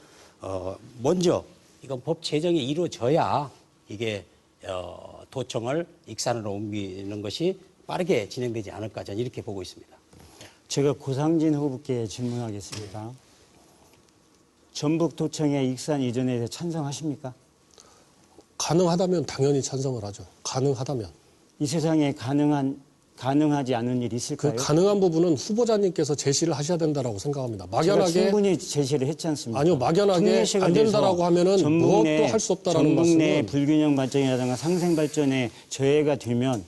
먼저 이건 법 제정이 이루어져야 이게 도청을 익산으로 옮기는 것이 빠르게 진행되지 않을까 저는 이렇게 보고 있습니다. 제가 고상진 후보께 질문하겠습니다. 전북도청의 익산 이전에 대해 찬성하십니까? 가능하다면 당연히 찬성을 하죠. 가능하다면. 이 세상에 가능하지 않은 일이 있을까요? 그 가능한 부분은 후보자님께서 제시를 하셔야 된다라고 생각합니다. 제가 막연하게 충분히 제시를 했지 않습니까? 아니요, 막연하게 특례시가 안 된다라고 돼서 하면은 무엇도 할 수 없다라는 전북 내 말씀은 불균형 발전이라든가 상생 발전에 저해가 되면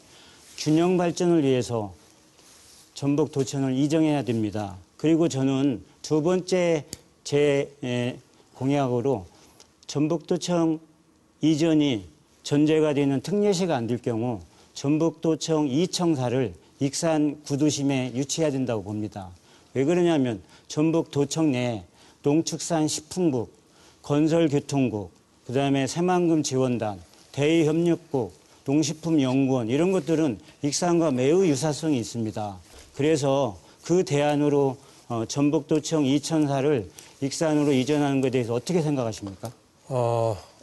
균형 발전을 위해서 전북 도청을 이정해야 됩니다. 그리고 저는 두 번째 제 공약으로 전북도청 이전이 전제가 되는 특례시가 안 될 경우 전북도청 2청사를 익산 구도심에 유치해야 된다고 봅니다. 왜 그러냐면 전북도청 내 농축산식품국, 건설교통국, 그다음에 새만금 지원단, 대의협력국, 농식품연구원 이런 것들은 익산과 매우 유사성이 있습니다. 그래서 그 대안으로 전북도청 이천사를 익산으로 이전하는 것에 대해서 어떻게 생각하십니까?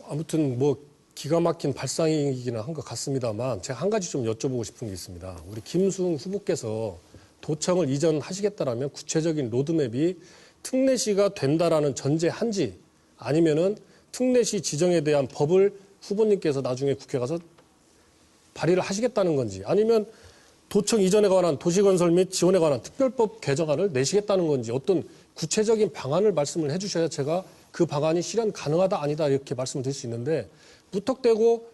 아무튼 뭐 기가 막힌 발상이기는 한 것 같습니다만 제가 한 가지 좀 여쭤보고 싶은 게 있습니다. 우리 김수웅 후보께서 도청을 이전하시겠다라면 구체적인 로드맵이 특례시가 된다라는 전제한지 아니면은 특례시 지정에 대한 법을 후보님께서 나중에 국회 가서 발의를 하시겠다는 건지 아니면 도청 이전에 관한 도시건설 및 지원에 관한 특별법 개정안을 내시겠다는 건지 어떤 구체적인 방안을 말씀을 해주셔야 제가 그 방안이 실현 가능하다 아니다 이렇게 말씀을 드릴 수 있는데 무턱대고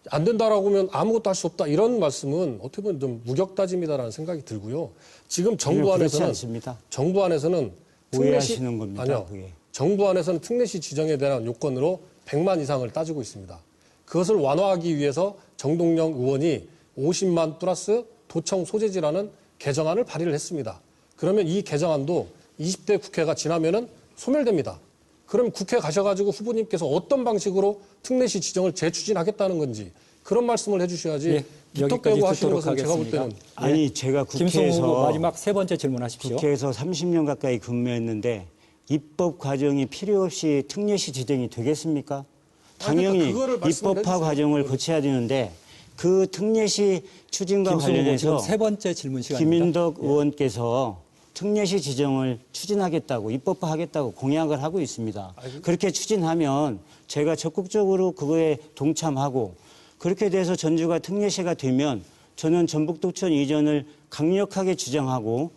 안 된다라고 하면 아무것도 할 수 없다 이런 말씀은 어떻게 보면 좀 무격다짐이다라는 생각이 들고요. 지금 정부 안에서는 오해하시는 겁니다. 아니요. 그게. 정부 안에서는 특례시 지정에 대한 요건으로 100만 이상을 따지고 있습니다. 그것을 완화하기 위해서 정동영 의원이 50만 플러스 도청 소재지라는 개정안을 발의를 했습니다. 그러면 이 개정안도 20대 국회가 지나면은 소멸됩니다. 그럼 국회 가셔가지고 후보님께서 어떤 방식으로 특례시 지정을 재추진하겠다는 건지 그런 말씀을 해주셔야지 예, 부탁대고 여기까지 하시는 듣도록 것은 제가 볼 하겠습니다. 때는 아니 제가 김승우 후보 국회에서 마지막 세 번째 질문하십시오. 국회에서 30년 가까이 근무했는데 입법 과정이 필요 없이 특례시 지정이 되겠습니까? 당연히 그러니까 그거를 말씀을 입법화 해주세요. 과정을 거쳐야 되는데 그 특례시 추진과 김승우 후보 지금 관련해서 세 번째 질문 시간입니다. 김인덕 의원께서 특례시 지정을 추진하겠다고 입법화하겠다고 공약을 하고 있습니다. 그렇게 추진하면 제가 적극적으로 그거에 동참하고 그렇게 돼서 전주가 특례시가 되면 저는 전북도청 이전을 강력하게 주장하고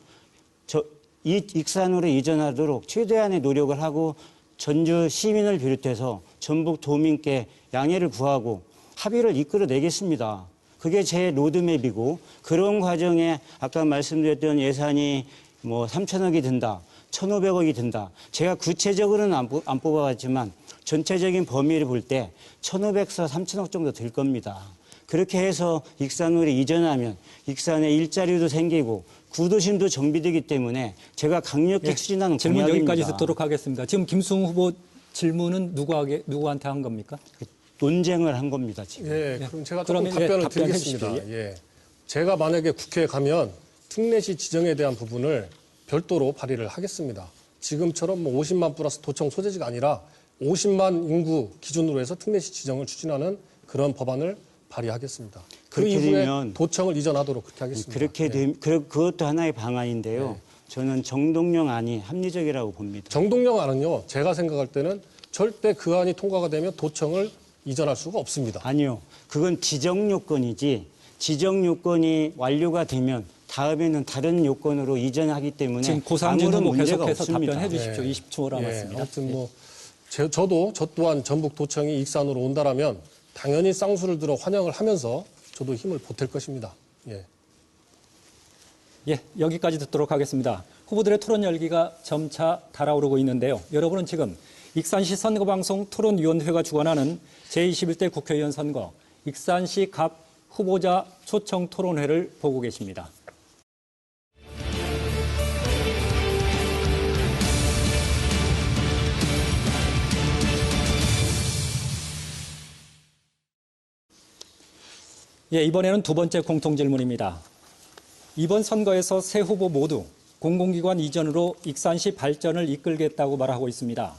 익산으로 이전하도록 최대한의 노력을 하고 전주 시민을 비롯해서 전북 도민께 양해를 구하고 합의를 이끌어내겠습니다. 그게 제 로드맵이고 그런 과정에 아까 말씀드렸던 예산이 뭐 3천억이 든다, 1,500억이 든다. 제가 구체적으로는 안 뽑아봤지만 전체적인 범위를 볼 때 1,500에서 3천억 정도 들 겁니다. 그렇게 해서 익산으로 이전하면 익산에 일자리도 생기고 구도심도 정비되기 때문에 제가 강력히 추진하는 질문 공약입니다. 여기까지 듣도록 하겠습니다. 지금 김승우 후보 질문은 누구한테 한 겁니까? 논쟁을 한 겁니다, 지금. 예, 그럼 제가 조금 그러면 답변을 답변해 드리겠습니다. 주십시오. 예. 제가 만약에 국회에 가면 특례시 지정에 대한 부분을 별도로 발의를 하겠습니다. 지금처럼 뭐 50만 플러스 도청 소재지가 아니라 50만 인구 기준으로 해서 특례시 지정을 추진하는 그런 법안을 발의하겠습니다. 그 그렇게 이후에 되면 도청을 이전하도록 그렇게 하겠습니다. 그렇게 되면 그것도 하나의 방안인데요. 저는 정동영 안이 합리적이라고 봅니다. 정동영 안은요, 제가 생각할 때는 절대 그 안이 통과가 되면 도청을 이전할 수가 없습니다. 아니요. 그건 지정 요건이지 지정 요건이 완료가 되면 다음에는 다른 요건으로 이전하기 때문에 지금 고상진 아무런 후보 문제가 계속해서 없습니다. 답변해 주십시오. 예. 20초 남았습니다. 아무튼 뭐 저 또한 전북 도청이 익산으로 온다라면 당연히 쌍수를 들어 환영을 하면서 저도 힘을 보탤 것입니다. 예. 예, 여기까지 듣도록 하겠습니다. 후보들의 토론 열기가 점차 달아오르고 있는데요. 여러분은 지금 익산시 선거방송 토론위원회가 주관하는 제21대 국회의원 선거 익산시 갑 후보자 초청 토론회를 보고 계십니다. 예, 이번에는 두 번째 공통 질문입니다. 이번 선거에서 세 후보 모두 공공기관 이전으로 익산시 발전을 이끌겠다고 말하고 있습니다.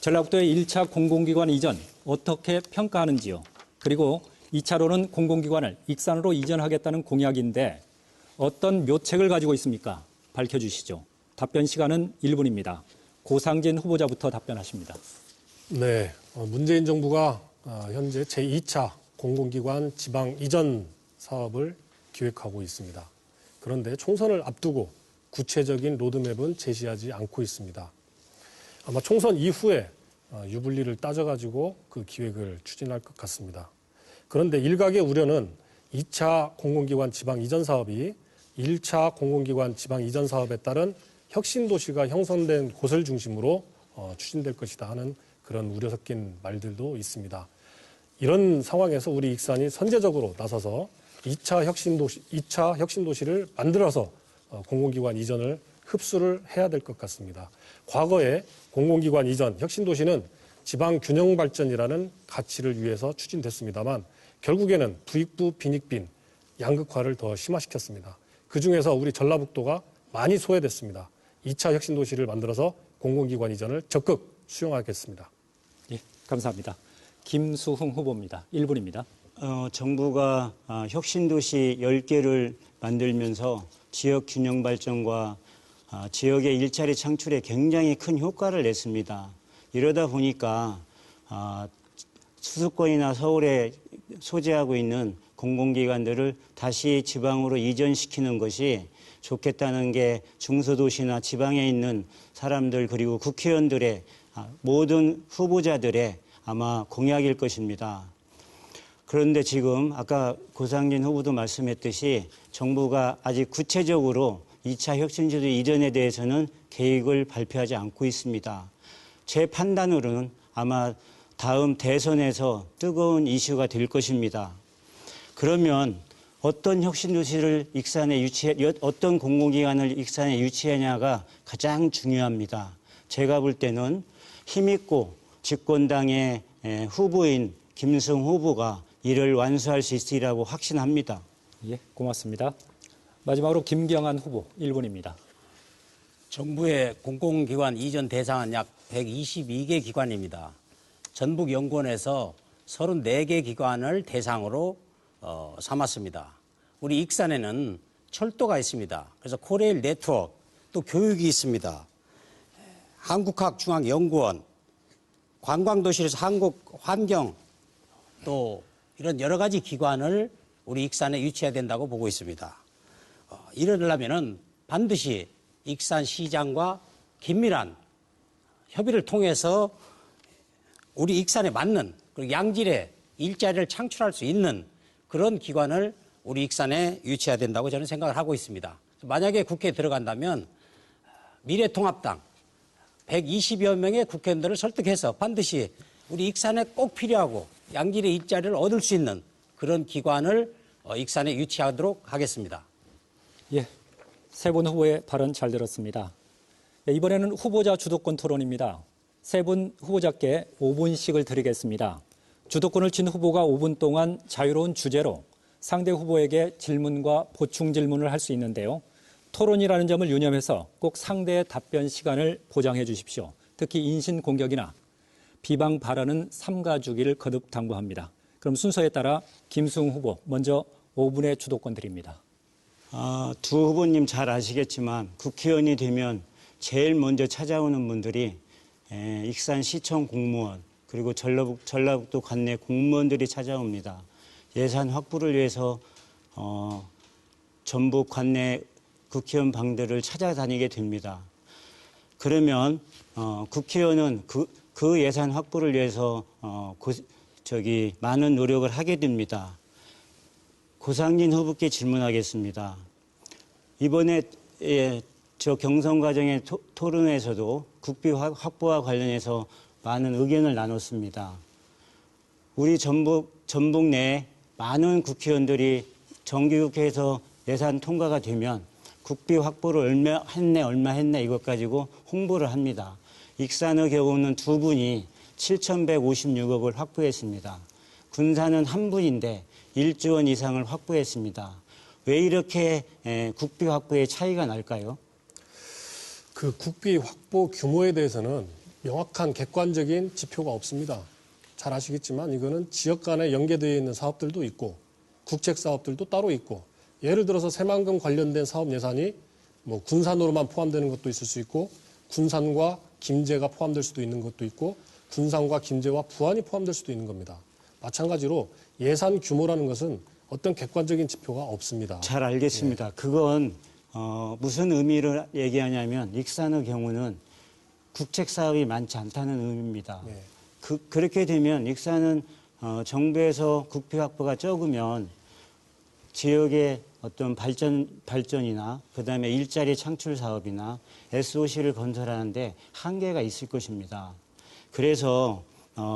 전라북도의 1차 공공기관 이전 어떻게 평가하는지요? 그리고 2차로는 공공기관을 익산으로 이전하겠다는 공약인데 어떤 묘책을 가지고 있습니까? 밝혀주시죠. 답변 시간은 1분입니다. 고상진 후보자부터 답변하십니다. 네, 문재인 정부가 현재 제2차 공공기관 지방 이전 사업을 기획하고 있습니다. 그런데 총선을 앞두고 구체적인 로드맵은 제시하지 않고 있습니다. 아마 총선 이후에 유불리를 따져가지고 그 기획을 추진할 것 같습니다. 그런데 일각의 우려는 2차 공공기관 지방 이전 사업이 1차 공공기관 지방 이전 사업에 따른 혁신도시가 형성된 곳을 중심으로 추진될 것이다 하는 그런 우려 섞인 말들도 있습니다. 이런 상황에서 우리 익산이 선제적으로 나서서 2차 혁신도시를 만들어서 공공기관 이전을 흡수를 해야 될 것 같습니다. 과거에 공공기관 이전, 혁신도시는 지방균형발전이라는 가치를 위해서 추진됐습니다만 결국에는 부익부 빈익빈 양극화를 더 심화시켰습니다. 그중에서 우리 전라북도가 많이 소외됐습니다. 2차 혁신도시를 만들어서 공공기관 이전을 적극 수용하겠습니다. 예, 감사합니다. 김수흥 후보입니다. 1분입니다. 정부가 혁신도시 10개를 만들면서 지역 균형 발전과 지역의 일자리 창출에 굉장히 큰 효과를 냈습니다. 이러다 보니까 수도권이나 서울에 소재하고 있는 공공기관들을 다시 지방으로 이전시키는 것이 좋겠다는 게 중소도시나 지방에 있는 사람들 그리고 국회의원들의 모든 후보자들의 아마 공약일 것입니다. 그런데 지금 아까 고상진 후보도 말씀했듯이 정부가 아직 구체적으로 2차 혁신도시 이전에 대해서는 계획을 발표하지 않고 있습니다. 제 판단으로는 아마 다음 대선에서 뜨거운 이슈가 될 것입니다. 그러면 어떤 혁신도시를 어떤 공공기관을 익산에 유치하냐가 가장 중요합니다. 제가 볼 때는 힘있고 집권당의 후보인 김수흥 후보가 이를 완수할 수 있으리라고 확신합니다. 예, 고맙습니다. 마지막으로 김경환 후보 1분입니다. 정부의 공공기관 이전 대상은 약 122개 기관입니다. 전북연구원에서 34개 기관을 대상으로 삼았습니다. 우리 익산에는 철도가 있습니다. 그래서 코레일 네트워크, 또 교육이 있습니다. 한국학중앙연구원, 관광도시에서 한국환경, 또 이런 여러 가지 기관을 우리 익산에 유치해야 된다고 보고 있습니다. 이러려면 반드시 익산시장과 긴밀한 협의를 통해서 우리 익산에 맞는 그리고 양질의 일자리를 창출할 수 있는 그런 기관을 우리 익산에 유치해야 된다고 저는 생각을 하고 있습니다. 만약에 국회에 들어간다면 미래통합당 120여 명의 국회의원들을 설득해서 반드시 우리 익산에 꼭 필요하고 양질의 일자리를 얻을 수 있는 그런 기관을 익산에 유치하도록 하겠습니다. 예, 세 분 후보의 발언 잘 들었습니다. 예, 이번에는 후보자 주도권 토론입니다. 세 분 후보자께 5분씩을 드리겠습니다. 주도권을 쥔 후보가 5분 동안 자유로운 주제로 상대 후보에게 질문과 보충 질문을 할 수 있는데요. 토론이라는 점을 유념해서 꼭 상대의 답변 시간을 보장해 주십시오. 특히 인신 공격이나 비방 발언은 삼가주기를 거듭 당부합니다. 그럼 순서에 따라 김수흥 후보 먼저 5분의 주도권 드립니다. 두 후보님 잘 아시겠지만 국회의원이 되면 제일 먼저 찾아오는 분들이 익산시청 공무원 그리고 전라북도 관내 공무원들이 찾아옵니다. 예산 확보를 위해서 전북 관내 국회의원 방들을 찾아다니게 됩니다. 그러면 국회의원은 그 예산 확보를 위해서 많은 노력을 하게 됩니다. 고상진 후보께 질문하겠습니다. 이번에 저 경선 과정의 토론에서도 국비 확보와 관련해서 많은 의견을 나눴습니다. 우리 전북 내 많은 국회의원들이 정기국회에서 예산 통과가 되면 국비 확보를 얼마 했네 이것 가지고 홍보를 합니다. 익산의 경우는 두 분이 7,156억을 확보했습니다. 군산은 한 분인데 1조 원 이상을 확보했습니다. 왜 이렇게 국비 확보의 차이가 날까요? 그 국비 확보 규모에 대해서는 명확한 객관적인 지표가 없습니다. 잘 아시겠지만 이거는 지역 간에 연계되어 있는 사업들도 있고 국책 사업들도 따로 있고 예를 들어서 새만금 관련된 사업 예산이 뭐 군산으로만 포함되는 것도 있을 수 있고 군산과 김제가 포함될 수도 있는 것도 있고 군산과 김제와 부안이 포함될 수도 있는 겁니다. 마찬가지로 예산 규모라는 것은 어떤 객관적인 지표가 없습니다. 잘 알겠습니다. 그건 무슨 의미를 얘기하냐면 익산의 경우는 국책 사업이 많지 않다는 의미입니다. 네. 그렇게 되면 익산은 정부에서 국비 확보가 적으면 지역의 어떤 발전이나 그다음에 일자리 창출 사업이나 SOC를 건설하는데 한계가 있을 것입니다. 그래서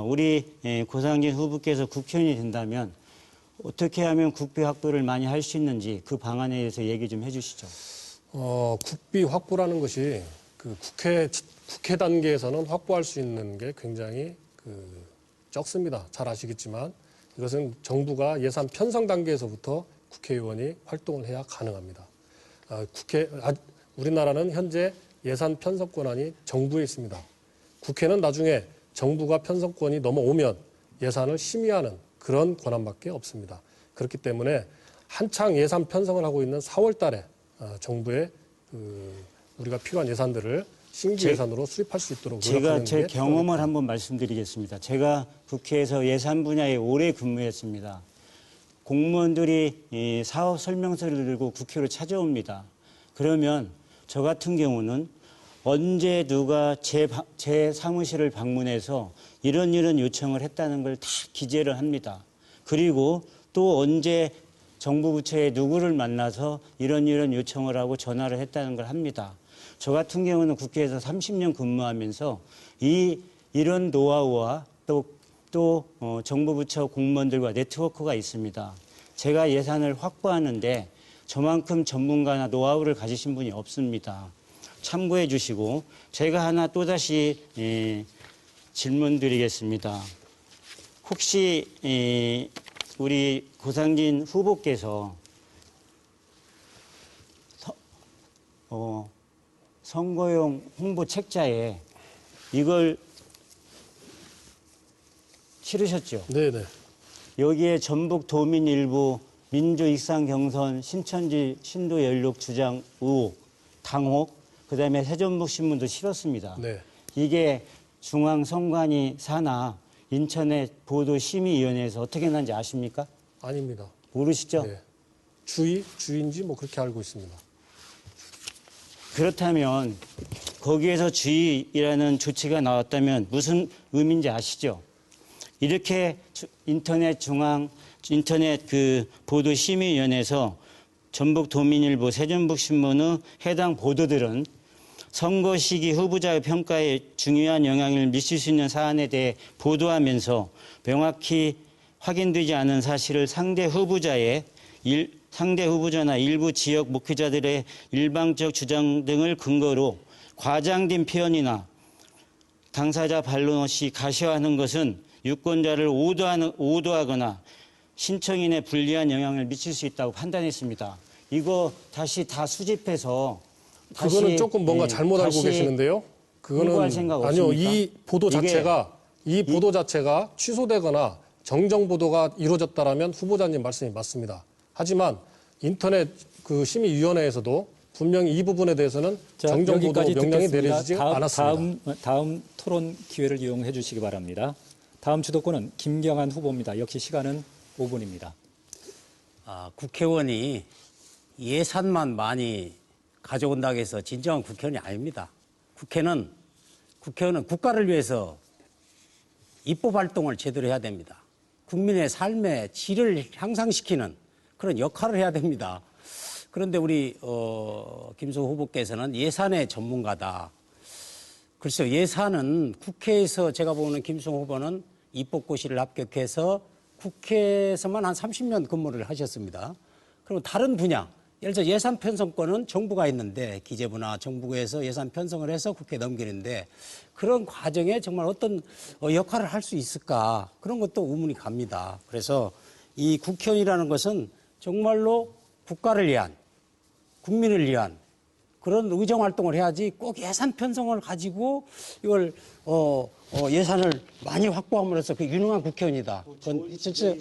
우리 고상진 후보께서 국회의원이 된다면 어떻게 하면 국비 확보를 많이 할 수 있는지 그 방안에 대해서 얘기 좀 해주시죠. 국비 확보라는 것이 그 국회 단계에서는 확보할 수 있는 게 굉장히 적습니다. 잘 아시겠지만 이것은 정부가 예산 편성 단계에서부터 국회의원이 활동을 해야 가능합니다. 우리나라는 현재 예산 편성 권한이 정부에 있습니다. 국회는 나중에 정부가 편성권이 넘어오면 예산을 심의하는 그런 권한밖에 없습니다. 그렇기 때문에 한창 예산 편성을 하고 있는 4월 달에 정부에 우리가 필요한 예산들을 신규 예산으로 수립할 수 있도록 제가 노력하는 제 게 경험을 한번 말씀드리겠습니다. 제가 국회에서 예산 분야에 오래 근무했습니다. 공무원들이 이 사업 설명서를 들고 국회로 찾아옵니다. 그러면 저 같은 경우는 언제 누가 제 사무실을 방문해서 이런 요청을 했다는 걸 다 기재를 합니다. 그리고 또 언제 정부 부처에 누구를 만나서 이런 요청을 하고 전화를 했다는 걸 합니다. 저 같은 경우는 국회에서 30년 근무하면서 이런 노하우와 또 정부 부처 공무원들과 네트워크가 있습니다. 제가 예산을 확보하는데 저만큼 전문가나 노하우를 가지신 분이 없습니다. 참고해 주시고 제가 하나 또다시 질문 드리겠습니다. 혹시 우리 고상진 후보께서 선거용 홍보 책자에 이걸 실으셨죠? 네네. 여기에 전북 도민 일부 민주익산 경선 신천지 신도 연록 주장 의혹, 당혹, 그다음에 세전북 신문도 실었습니다. 네. 이게 중앙선관위 산하 인천의 보도심의위원회에서 어떻게 났는지 아십니까? 아닙니다. 모르시죠? 네. 주인지 뭐 그렇게 알고 있습니다. 그렇다면 거기에서 주의라는 조치가 나왔다면 무슨 의미인지 아시죠? 이렇게 인터넷 그 보도심의위원회에서 전북도민일보, 세전북신문의 해당 보도들은 선거 시기 후보자의 평가에 중요한 영향을 미칠 수 있는 사안에 대해 보도하면서 명확히 확인되지 않은 사실을 상대 후보자나 일부 지역 목회자들의 일방적 주장 등을 근거로 과장된 표현이나 당사자 반론 없이 가시화하는 것은 유권자를 오도하거나 신청인에 불리한 영향을 미칠 수 있다고 판단했습니다. 이거 다시 다 수집해서 그거는 조금 뭔가 잘못 알고 계시는데요. 홍보할 생각 아니요. 없습니까? 이 보도 자체가 취소되거나 정정 보도가 이루어졌다라면 후보자님 말씀이 맞습니다. 하지만 인터넷 그 심의위원회에서도 분명히 이 부분에 대해서는 정정 보도 여기까지 명령이 듣겠습니다. 내려지지 않았습니다. 다음 토론 기회를 이용해 주시기 바랍니다. 다음 주도권은 김경환 후보입니다. 역시 시간은 5분입니다. 국회의원이 예산만 많이 가져온다고 해서 진정한 국회의원이 아닙니다. 국회의원은 국가를 위해서 입법 활동을 제대로 해야 됩니다. 국민의 삶의 질을 향상시키는 그런 역할을 해야 됩니다. 그런데 우리 김수호 후보께서는 예산의 전문가다. 글쎄요, 예산은 국회에서 제가 보는 김수호 후보는 입법고시를 합격해서 국회에서만 한 30년 근무를 하셨습니다. 그리고 다른 분야, 예를 들어 예산 편성권은 정부가 있는데 기재부나 정부에서 예산 편성을 해서 국회에 넘기는데 그런 과정에 정말 어떤 역할을 할 수 있을까 그런 것도 의문이 갑니다. 그래서 이 국회의원이라는 것은 정말로 국가를 위한 국민을 위한 그런 의정 활동을 해야지 꼭 예산 편성을 가지고 이걸 예산을 많이 확보함으로써 그 유능한 국회의원이다. 그건 진짜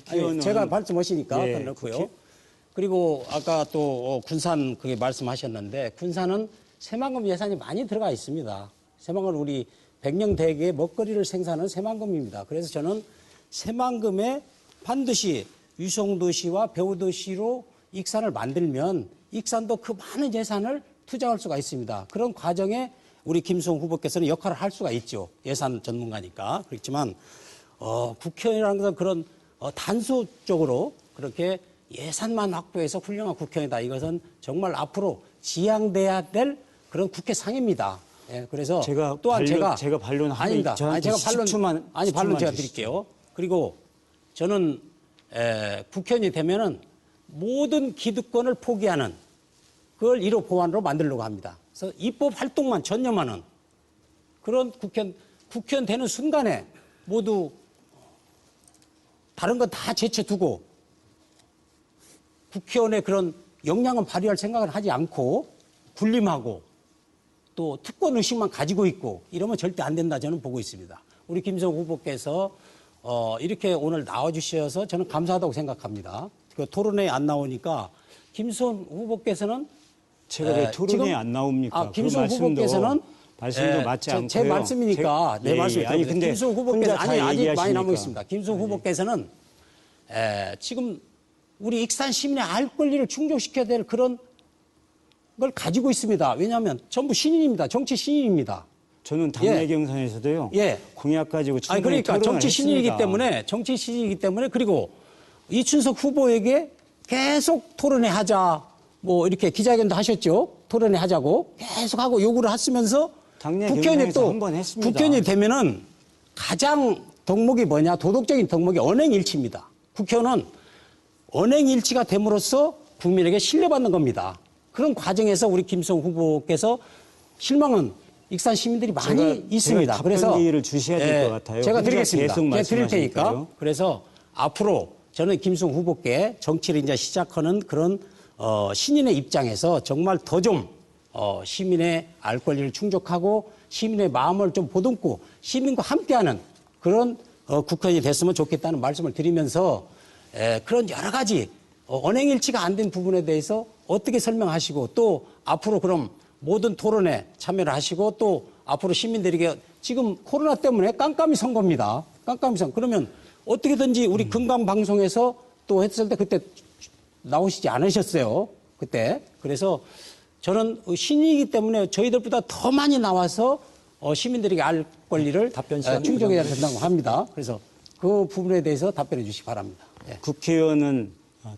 아니, 제가 말씀하시니까 그건 그렇고요. 그리고 아까 또 군산 그게 말씀하셨는데 군산은 새만금 예산이 많이 들어가 있습니다. 새만금 우리 백령대계의 먹거리를 생산하는 새만금입니다. 그래서 저는 새만금에 반드시 유성도시와 배후도시로 익산을 만들면 익산도 그 많은 예산을 투자할 수가 있습니다. 그런 과정에 우리 김수홍 후보께서는 역할을 할 수가 있죠. 예산 전문가니까. 그렇지만 국회의원이라는 것은 그런 단수적으로 그렇게 예산만 확보해서 훌륭한 국회의원이다. 이것은 정말 앞으로 지향돼야 될 그런 국회상입니다. 예, 그래서 또한 제가 반론하면 아닙니다. 저한테 제가 반론 제가 주시죠. 드릴게요. 그리고 저는 국회의원이 되면은 모든 기득권을 포기하는 그걸 1호 법안으로 만들려고 합니다. 그래서 입법 활동만 전념하는 그런 국회의원 되는 순간에 모두 다른 건 다 제쳐두고 국회의원의 그런 역량은 발휘할 생각을 하지 않고 군림하고 또 특권 의식만 가지고 있고 이러면 절대 안 된다 저는 보고 있습니다. 우리 김수홍 후보께서 이렇게 오늘 나와주셔서 저는 감사하다고 생각합니다. 그 토론회에 안 나오니까 김수홍 후보께서는 제가 토론회에 지금, 안 나옵니까? 김수홍 후보께서는 말씀도 맞지 않고요. 제 말씀이니까 내 말씀이 아니 근데 김수홍 후보께서 혼자 다 아직 많이 얘기하시니까. 남아있습니다. 김수홍 후보께서는 지금 우리 익산 시민의 알 권리를 충족시켜야 될 그런 걸 가지고 있습니다. 왜냐하면 전부 신인입니다. 정치 신인입니다. 저는 당내 경선에서도요. 예. 공약 가지고 충분히 그러니까 토론을 정치 신인이기 했습니다. 때문에 그리고 이춘석 후보에게 계속 토론회 하자 뭐 이렇게 기자회견도 하셨죠. 토론회 하자고 계속 하고 요구를 하시면서 당내 국회의원이 경선에서 또 한번 했습니다. 국회의원이 되면은 가장 덕목이 뭐냐 도덕적인 덕목이 언행일치입니다. 국회의원은 언행일치가 됨으로써 국민에게 신뢰받는 겁니다. 그런 과정에서 우리 김수홍 후보께서 실망은 익산 시민들이 많이 있습니다. 제가 그래서 답변 기회를 주셔야 될 것 같아요. 제가 혼자 드리겠습니다. 계속 제가 드릴 테니까. 말씀하시니까요. 그래서 앞으로 저는 김수홍 후보께 정치를 이제 시작하는 그런 신인의 입장에서 정말 더 좀 시민의 알 권리를 충족하고 시민의 마음을 좀 보듬고 시민과 함께하는 그런 국회의원이 됐으면 좋겠다는 말씀을 드리면서 그런 여러 가지 언행일치가 안 된 부분에 대해서 어떻게 설명하시고 또 앞으로 그럼 모든 토론에 참여를 하시고 또 앞으로 시민들에게 지금 코로나 때문에 깜깜이 선거입니다. 깜깜이 선거. 그러면 어떻게든지 우리 금강방송에서 또 했을 때 그때 나오시지 않으셨어요. 그때. 그래서 저는 신이기 때문에 저희들보다 더 많이 나와서 시민들에게 알 권리를 답변 시간 충족해야 된다고 합니다. 그래서 그 부분에 대해서 답변해 주시기 바랍니다. 예. 국회의원은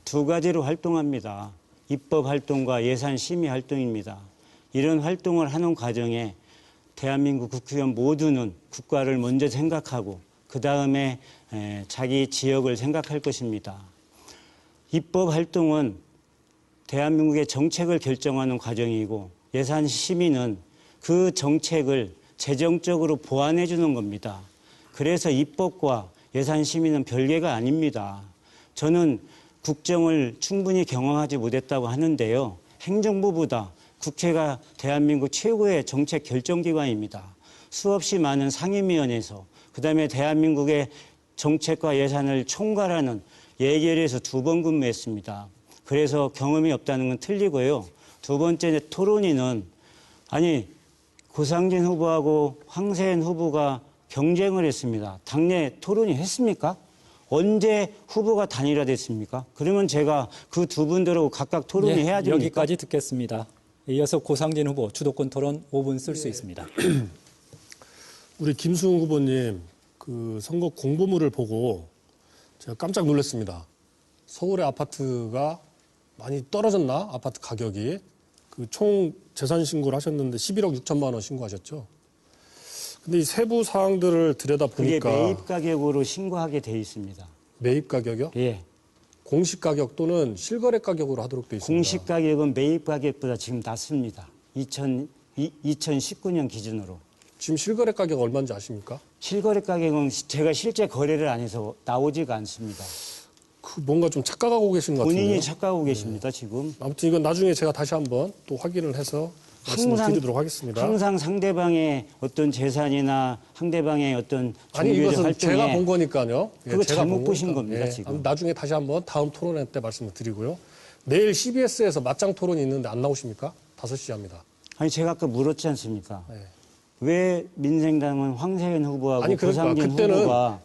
두 가지로 활동합니다. 입법 활동과 예산 심의 활동입니다. 이런 활동을 하는 과정에 대한민국 국회의원 모두는 국가를 먼저 생각하고 그 다음에 자기 지역을 생각할 것입니다. 입법 활동은 대한민국의 정책을 결정하는 과정이고 예산 심의는 그 정책을 재정적으로 보완해 주는 겁니다. 그래서 입법과 예산 심의는 별개가 아닙니다. 저는 국정을 충분히 경험하지 못했다고 하는데요. 행정부보다 국회가 대한민국 최고의 정책 결정기관입니다. 수없이 많은 상임위원회에서 그다음에 대한민국의 정책과 예산을 총괄하는 예결위에서 2번 근무했습니다. 그래서 경험이 없다는 건 틀리고요. 두 번째 토론위는 아니 고상진 후보하고 황세현 후보가 경쟁을 했습니다. 당내 토론이 했습니까? 언제 후보가 단일화됐습니까? 그러면 제가 그 두 분들하고 각각 토론을 해야 됩니까? 여기까지 듣겠습니다. 이어서 고상진 후보 주도권 토론 5분 쓸 수 있습니다. 우리 김수홍 후보님 그 선거 공보물을 보고 제가 깜짝 놀랐습니다. 서울의 아파트가 많이 떨어졌나? 아파트 가격이. 그 총 재산 신고를 하셨는데 11억 6천만 원 신고하셨죠. 근데 이 세부 사항들을 들여다 그게 보니까 매입 가격으로 신고하게 돼 있습니다. 매입 가격이요? 예. 공시 가격 또는 실거래 가격으로 하도록 돼 있습니다. 공시 가격은 매입 가격보다 지금 낮습니다. 2019년 기준으로. 지금 실거래 가격 얼마인지 아십니까? 실거래 가격은 제가 실제 거래를 안 해서 나오지가 않습니다. 그 뭔가 좀 착각하고 계신 것 같은데요. 본인이 착각하고 계십니다, 지금. 아무튼 이건 나중에 제가 다시 한번 또 확인을 해서 말씀을 드리도록 하겠습니다. 항상 상대방의 어떤 재산이나 상대방의 어떤 아니 정규적 이것은 활동에 제가 본 거니까요. 그거 제가 잘못 본 보신 거니까. 겁니다, 지금. 나중에 다시 한번 다음 토론회 때 말씀을 드리고요. 내일 CBS에서 맞짱 토론이 있는데 안 나오십니까? 5시 합니다. 아니 제가 아까 물었지 않습니까? 네. 왜 민생당은 황세현 후보하고 아니, 그러니까 고상진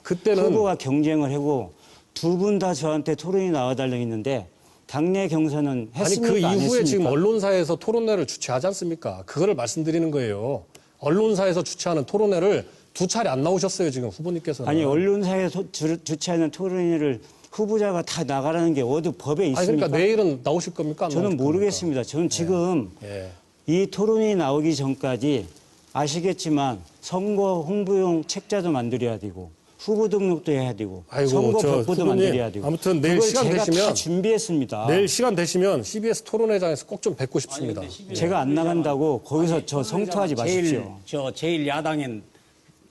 그때는 후보가 경쟁을 하고 두 분 다 저한테 토론이 나와달라고 했는데 당내 경선은 아니 했습니까? 그 안 이후에 했습니까? 지금 언론사에서 토론회를 주최하지 않습니까? 그거를 말씀드리는 거예요. 언론사에서 주최하는 토론회를 2차례 안 나오셨어요, 지금 후보님께서는. 아니 언론사에서 주최하는 토론회를 후보자가 다 나가라는 게 어디 법에 있습니까? 아니 그러니까 내일은 나오실 겁니까? 안 저는 나오실 모르겠습니다. 저는 지금 예. 이 토론이 나오기 전까지 아시겠지만 선거 홍보용 책자도 만들어야 되고 후보 등록도 해야 되고 아이고, 선거 저 벽보도 후보님, 만들어야 되고 아무튼 내일 그걸 시간 제가 되시면 다 준비했습니다. 내일 시간 되시면 CBS 토론회장에서 꼭 좀 뵙고 싶습니다. 제가 안 나간다고 거기서 저 성토하지 마십시오. 제일 야당인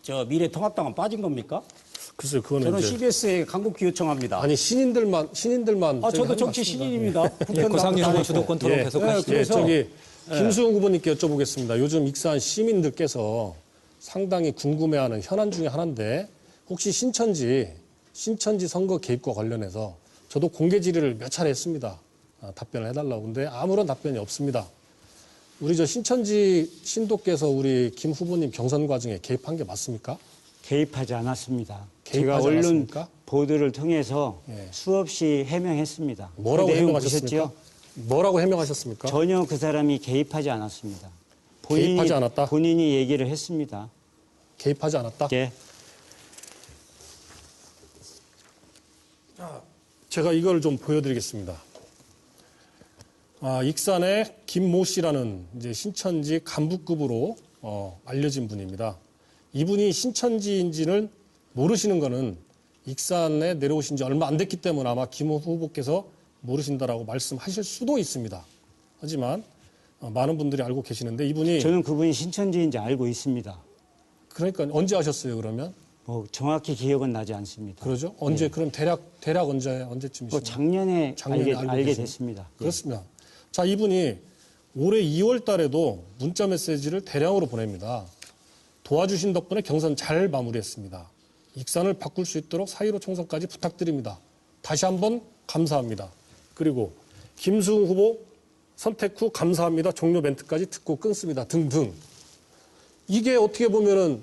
저 미래통합당은 빠진 겁니까? 글쎄요, 그거는 저는 이제 CBS에 강국기 요청합니다. 아니 신인들만 저도 저기 하는 정치 것 같습니다. 신인입니다. 예, 국회의원 고상민 후보 나왔고. 주도권 토론 예. 계속 예, 하시죠. 예, 그래서- 저기 김수영 후보님께 여쭤보겠습니다. 요즘 익산 시민들께서 상당히 궁금해하는 현안 중에 하나인데 혹시 신천지 선거 개입과 관련해서 저도 공개 질의를 몇 차례 했습니다. 답변을 해달라고. 근데 아무런 답변이 없습니다. 우리 저 신천지 신도께서 우리 김 후보님 경선 과정에 개입한 게 맞습니까? 개입하지 않았습니다. 제가 개입하지 언론 않았습니까? 보도를 통해서 예. 수없이 해명했습니다. 뭐라고 그 내용 해명하셨습니까? 보셨죠? 뭐라고 해명하셨습니까? 전혀 그 사람이 개입하지 않았습니다. 개입하지 않았다? 본인이 얘기를 했습니다. 개입하지 않았다? 예. 제가 이걸 좀 보여드리겠습니다. 익산의 김모 씨라는 이제 신천지 간부급으로 알려진 분입니다. 이분이 신천지인지는 모르시는 거는 익산에 내려오신 지 얼마 안 됐기 때문에 아마 김 후보께서 모르신다라고 말씀하실 수도 있습니다. 하지만 많은 분들이 알고 계시는데 이분이 저는 그분이 신천지인지 알고 있습니다. 그러니까 언제 아셨어요 그러면? 뭐 정확히 기억은 나지 않습니다. 그러죠? 언제 그럼 대략 언제쯤이시나요? 뭐 작년에 알고 알게 계신- 됐습니다. 예. 그렇습니다. 자, 이분이 올해 2월 달에도 문자 메시지를 대량으로 보냅니다. 도와주신 덕분에 경선 잘 마무리했습니다. 익산을 바꿀 수 있도록 4.15 총선까지 부탁드립니다. 다시 한번 감사합니다. 그리고 김수웅 후보 선택 후 감사합니다. 종료 멘트까지 듣고 끊습니다. 등등. 이게 어떻게 보면은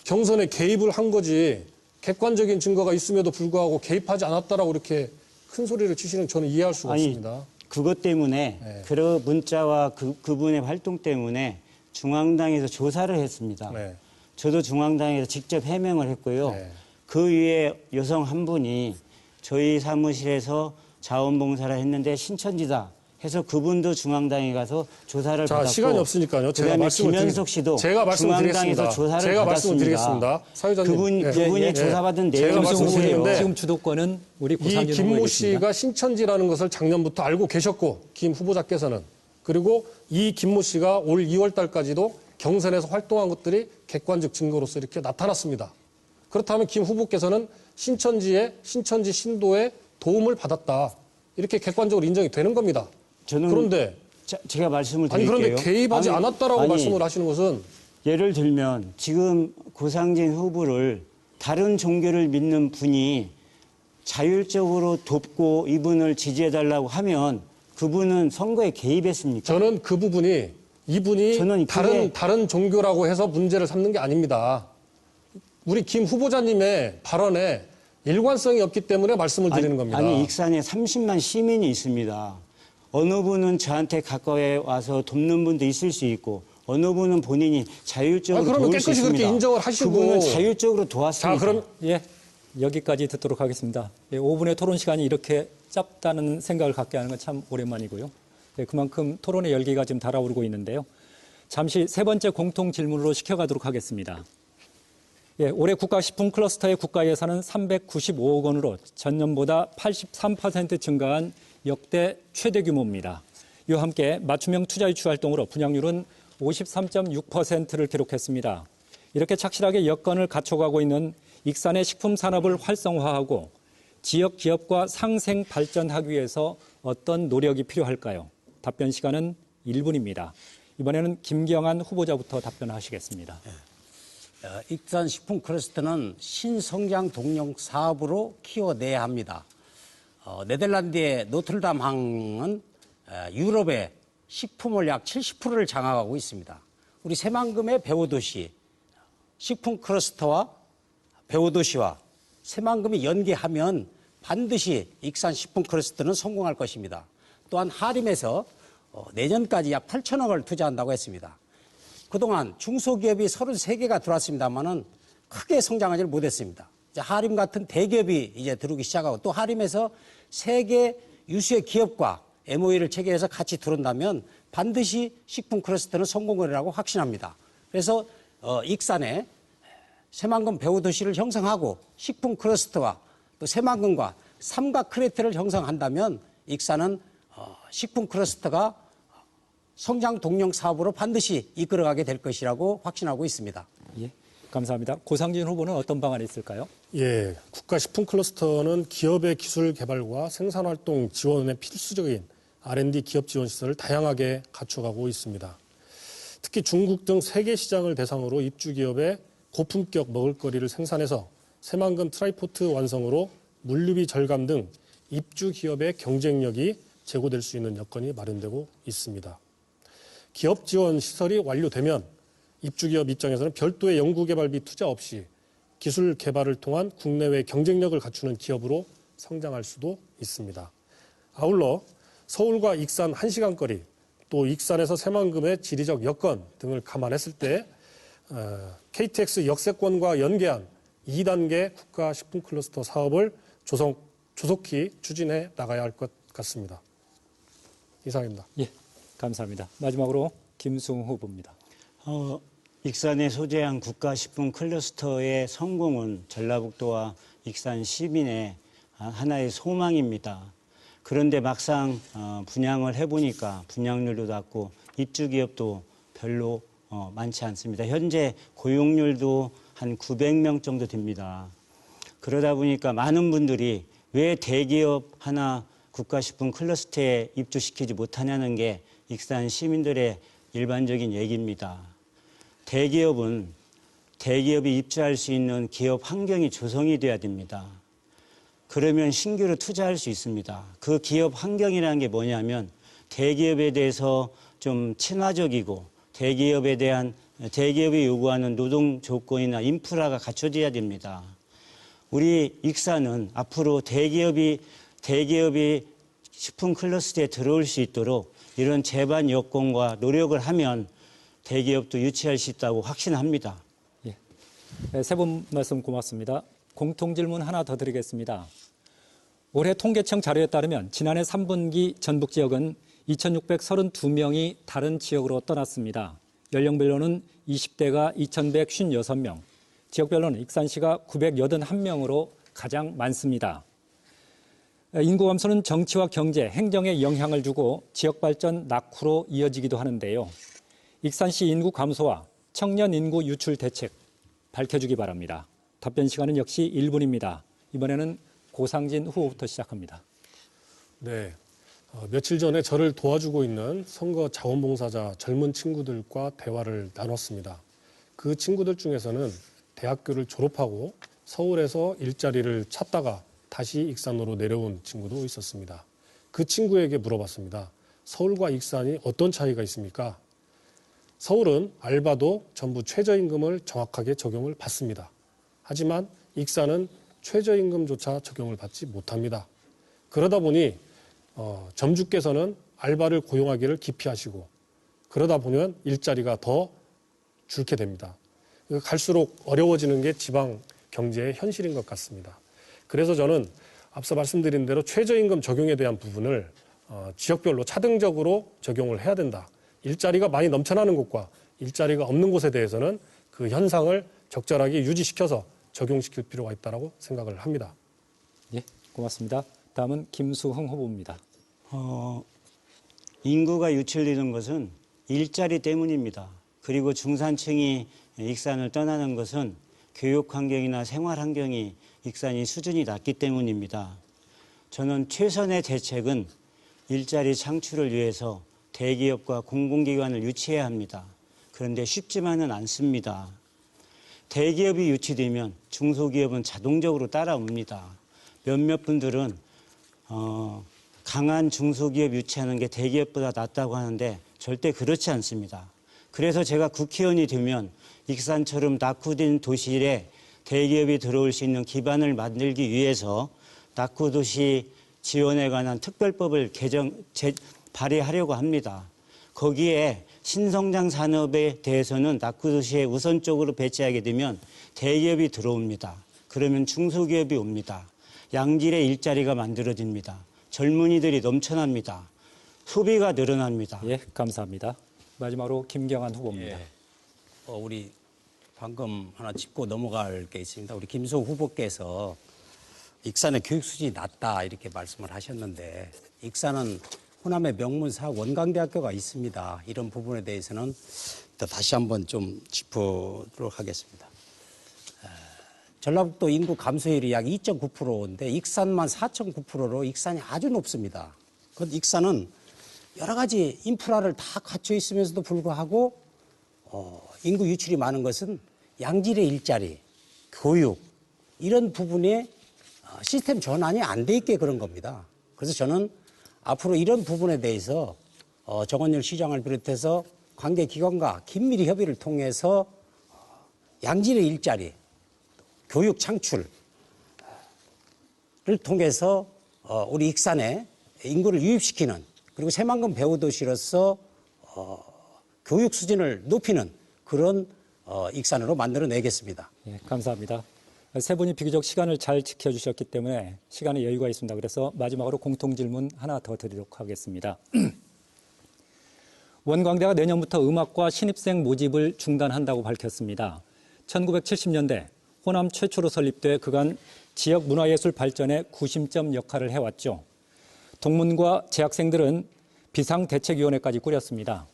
경선에 개입을 한 거지 객관적인 증거가 있음에도 불구하고 개입하지 않았다라고 이렇게 큰 소리를 치시는 저는 이해할 수가 아니, 없습니다. 그것 때문에 네. 그런 문자와 그분의 활동 때문에 중앙당에서 조사를 했습니다. 네. 저도 중앙당에서 직접 해명을 했고요. 네. 그 위에 여성 한 분이 저희 사무실에서 자원봉사를 했는데 신천지다 해서 그분도 중앙당에 가서 조사를 자, 받았고 시간이 없으니까요. 제가 그다음에 말씀을 김현석 씨도 제가 말씀을 중앙당에서 드리겠습니다. 조사를 제가 말씀을 받았습니다. 드리겠습니다. 사회자님. 그분이 예. 조사받은 제가 내용을 말씀을 보세요. 드리는데 지금 주도권은 우리 이 고상민 김모 후보이겠습니다. 씨가 신천지라는 것을 작년부터 알고 계셨고 김 후보자께서는 그리고 이 김모 씨가 올 2월 달까지도 경선에서 활동한 것들이 객관적 증거로서 이렇게 나타났습니다. 그렇다면 김 후보께서는 신천지 신도의 도움을 받았다. 이렇게 객관적으로 인정이 되는 겁니다. 저는 그런데 제가 말씀을 아니 드릴게요. 그런데 개입하지 아니, 않았다라고 아니, 말씀을 하시는 것은 예를 들면 지금 고상진 후보를 다른 종교를 믿는 분이 자율적으로 돕고 이분을 지지해달라고 하면 그분은 선거에 개입했습니까? 저는 그 부분이 이분이 저는 다른 종교라고 해서 문제를 삼는 게 아닙니다. 우리 김 후보자님의 발언에 일관성이 없기 때문에 말씀을 드리는 겁니다. 아니 익산에 30만 시민이 있습니다. 어느 분은 저한테 가까이 와서 돕는 분도 있을 수 있고 어느 분은 본인이 자율적으로 그러면 도울 수 깨끗이 있습니다. 그렇게 인정을 하시고. 그분은 자율적으로 도왔습니다. 자, 그럼 예, 여기까지 듣도록 하겠습니다. 5분의 토론 시간이 이렇게 짧다는 생각을 갖게 하는 건 참 오랜만이고요. 그만큼 토론의 열기가 지금 달아오르고 있는데요. 잠시 세 번째 공통 질문으로 시켜가도록 하겠습니다. 올해 국가식품 클러스터의 국가 예산은 395억 원으로 전년보다 83% 증가한 역대 최대 규모입니다. 이와 함께 맞춤형 투자 유치 활동으로 분양률은 53.6%를 기록했습니다. 이렇게 착실하게 여건을 갖춰가고 있는 익산의 식품 산업을 활성화하고 지역 기업과 상생 발전하기 위해서 어떤 노력이 필요할까요? 답변 시간은 1분입니다. 이번에는 김경환 후보자부터 답변하시겠습니다. 익산 식품 클러스터는 신성장 동력 사업으로 키워내야 합니다. 네덜란드의 노틀담 항은 유럽의 식품을 약 70%를 장악하고 있습니다. 우리 새만금의 배후도시, 식품 클러스터와 배후도시와 새만금이 연계하면 반드시 익산 식품 클러스터는 성공할 것입니다. 또한 하림에서 내년까지 약 8천억을 투자한다고 했습니다. 그동안 중소기업이 33개가 들어왔습니다만은 크게 성장하지 못했습니다. 이제 하림 같은 대기업이 이제 들어오기 시작하고 또 하림에서 세계 유수의 기업과 MOU를 체결해서 같이 들어온다면 반드시 식품 클러스터는 성공하리라고 확신합니다. 그래서 익산에 새만금 배후도시를 형성하고 식품 클러스터와 또 새만금과 삼각 크레트를 형성한다면 익산은 식품 클러스터가 성장 동력 사업으로 반드시 이끌어가게 될 것이라고 확신하고 있습니다. 예. 감사합니다. 고상진 후보는 어떤 방안이 있을까요? 예, 국가식품클러스터는 기업의 기술 개발과 생산활동 지원에 필수적인 R&D 기업 지원 시설을 다양하게 갖춰가고 있습니다. 특히 중국 등 세계 시장을 대상으로 입주 기업의 고품격 먹을거리를 생산해서 새만금 트라이포트 완성으로 물류비 절감 등 입주 기업의 경쟁력이 제고될 수 있는 여건이 마련되고 있습니다. 기업 지원 시설이 완료되면 입주 기업 입장에서는 별도의 연구개발비 투자 없이 기술 개발을 통한 국내외 경쟁력을 갖추는 기업으로 성장할 수도 있습니다. 아울러 서울과 익산 1시간 거리, 또 익산에서 새만금의 지리적 여건 등을 감안했을 때 KTX 역세권과 연계한 2단계 국가식품클러스터 사업을 조속히 추진해 나가야 할 것 같습니다. 이상입니다. 예, 감사합니다. 마지막으로 김승우 후보입니다. 익산에 소재한 국가식품클러스터의 성공은 전라북도와 익산 시민의 하나의 소망입니다. 그런데 막상 분양을 해보니까 분양률도 낮고 입주 기업도 별로 많지 않습니다. 현재 고용률도 한 900명 정도 됩니다. 그러다 보니까 많은 분들이 왜 대기업 하나 국가식품 클러스터에 입주시키지 못하냐는 게 익산 시민들의 일반적인 얘기입니다. 대기업이 입주할 수 있는 기업 환경이 조성이 돼야 됩니다. 그러면 신규로 투자할 수 있습니다. 그 기업 환경이라는 게 뭐냐면 대기업에 대해서 좀 친화적이고 대기업이 요구하는 노동 조건이나 인프라가 갖춰져야 됩니다. 우리 익산은 앞으로 대기업이 식품 클러스터에 들어올 수 있도록 이런 제반 여건과 노력을 하면 대기업도 유치할 수 있다고 확신합니다. 예. 세 분 말씀 고맙습니다. 공통질문 하나 더 드리겠습니다. 올해 통계청 자료에 따르면 지난해 3분기 전북 지역은 2,632명이 다른 지역으로 떠났습니다. 연령별로는 20대가 2,156명, 지역별로는 익산시가 981명으로 가장 많습니다. 인구 감소는 정치와 경제, 행정에 영향을 주고 지역 발전 낙후로 이어지기도 하는데요. 익산시 인구 감소와 청년 인구 유출 대책 밝혀주기 바랍니다. 답변 시간은 역시 1분입니다. 이번에는 고상진 후보부터 시작합니다. 네, 며칠 전에 저를 도와주고 있는 선거 자원봉사자 젊은 친구들과 대화를 나눴습니다. 그 친구들 중에서는 대학교를 졸업하고 서울에서 일자리를 찾다가 다시 익산으로 내려온 친구도 있었습니다. 그 친구에게 물어봤습니다. 서울과 익산이 어떤 차이가 있습니까? 서울은 알바도 전부 최저임금을 정확하게 적용을 받습니다. 하지만 익산은 최저임금조차 적용을 받지 못합니다. 그러다 보니 점주께서는 알바를 고용하기를 기피하시고 그러다 보면 일자리가 더 줄게 됩니다. 갈수록 어려워지는 게 지방 경제의 현실인 것 같습니다. 그래서 저는 앞서 말씀드린 대로 최저임금 적용에 대한 부분을 지역별로 차등적으로 적용을 해야 된다. 일자리가 많이 넘쳐나는 곳과 일자리가 없는 곳에 대해서는 그 현상을 적절하게 유지시켜서 적용시킬 필요가 있다고 생각을 합니다. 예, 고맙습니다. 다음은 김수흥 후보입니다. 인구가 유출되는 것은 일자리 때문입니다. 그리고 중산층이 익산을 떠나는 것은 교육 환경이나 생활 환경이 익산이 수준이 낮기 때문입니다. 저는 최선의 대책은 일자리 창출을 위해서 대기업과 공공기관을 유치해야 합니다. 그런데 쉽지만은 않습니다. 대기업이 유치되면 중소기업은 자동적으로 따라옵니다. 몇몇 분들은 강한 중소기업 유치하는 게 대기업보다 낫다고 하는데 절대 그렇지 않습니다. 그래서 제가 국회의원이 되면 익산처럼 낙후된 도시에 대기업이 들어올 수 있는 기반을 만들기 위해서 낙후도시 지원에 관한 특별법을 발의하려고 합니다. 거기에 신성장 산업에 대해서는 낙후도시에 우선적으로 배치하게 되면 대기업이 들어옵니다. 그러면 중소기업이 옵니다. 양질의 일자리가 만들어집니다. 젊은이들이 넘쳐납니다. 소비가 늘어납니다. 예, 감사합니다. 마지막으로 김경환 후보입니다. 예. 우리 방금 하나 짚고 넘어갈 게 있습니다. 우리 김수호 후보께서 익산의 교육 수준이 낮다 이렇게 말씀을 하셨는데 익산은 호남의 명문사 원광대학교가 있습니다. 이런 부분에 대해서는 다시 한번 좀 짚도록 하겠습니다. 전라북도 인구 감소율이 약 2.9%인데 익산만 4.9%로 익산이 아주 높습니다. 그 익산은 여러 가지 인프라를 다 갖춰 있으면서도 불구하고 인구 유출이 많은 것은 양질의 일자리, 교육 이런 부분에 시스템 전환이 안 돼 있게 그런 겁니다. 그래서 저는 앞으로 이런 부분에 대해서 정원열 시장을 비롯해서 관계기관과 긴밀히 협의를 통해서 양질의 일자리, 교육 창출을 통해서 우리 익산에 인구를 유입시키는 그리고 새만금 배우 도시로서 교육 수준을 높이는 그런 익산으로 만들어내겠습니다. 예, 감사합니다. 세 분이 비교적 시간을 잘 지켜주셨기 때문에 시간에 여유가 있습니다. 그래서 마지막으로 공통 질문 하나 더 드리도록 하겠습니다. 원광대가 내년부터 음악과 신입생 모집을 중단한다고 밝혔습니다. 1970년대 호남 최초로 설립돼 그간 지역 문화예술 발전의 구심점 역할을 해왔죠. 동문과 재학생들은 비상대책위원회까지 꾸렸습니다.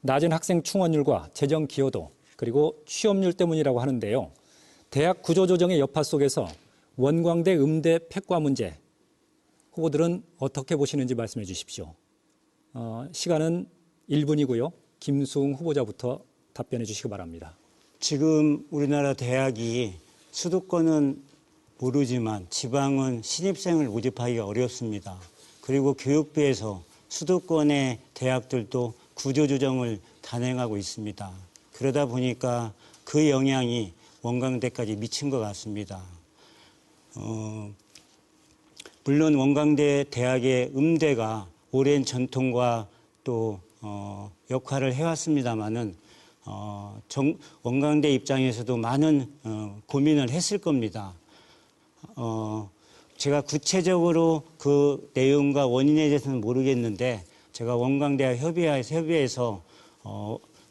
낮은 학생 충원율과 재정 기여도 그리고 취업률 때문이라고 하는데요. 대학 구조조정의 여파 속에서 원광대 음대 폐과 문제 후보들은 어떻게 보시는지 말씀해 주십시오. 시간은 1분이고요. 김수웅 후보자부터 답변해 주시기 바랍니다. 지금 우리나라 대학이 수도권은 모르지만 지방은 신입생을 모집하기가 어렵습니다. 그리고 교육부에서 수도권의 대학들도 구조조정을 단행하고 있습니다. 그러다 보니까 그 영향이 원광대까지 미친 것 같습니다. 물론 원광대 대학의 음대가 오랜 전통과 또 역할을 해왔습니다마는 원광대 입장에서도 많은 고민을 했을 겁니다. 제가 구체적으로 그 내용과 원인에 대해서는 모르겠는데 제가 원광대와 협의해서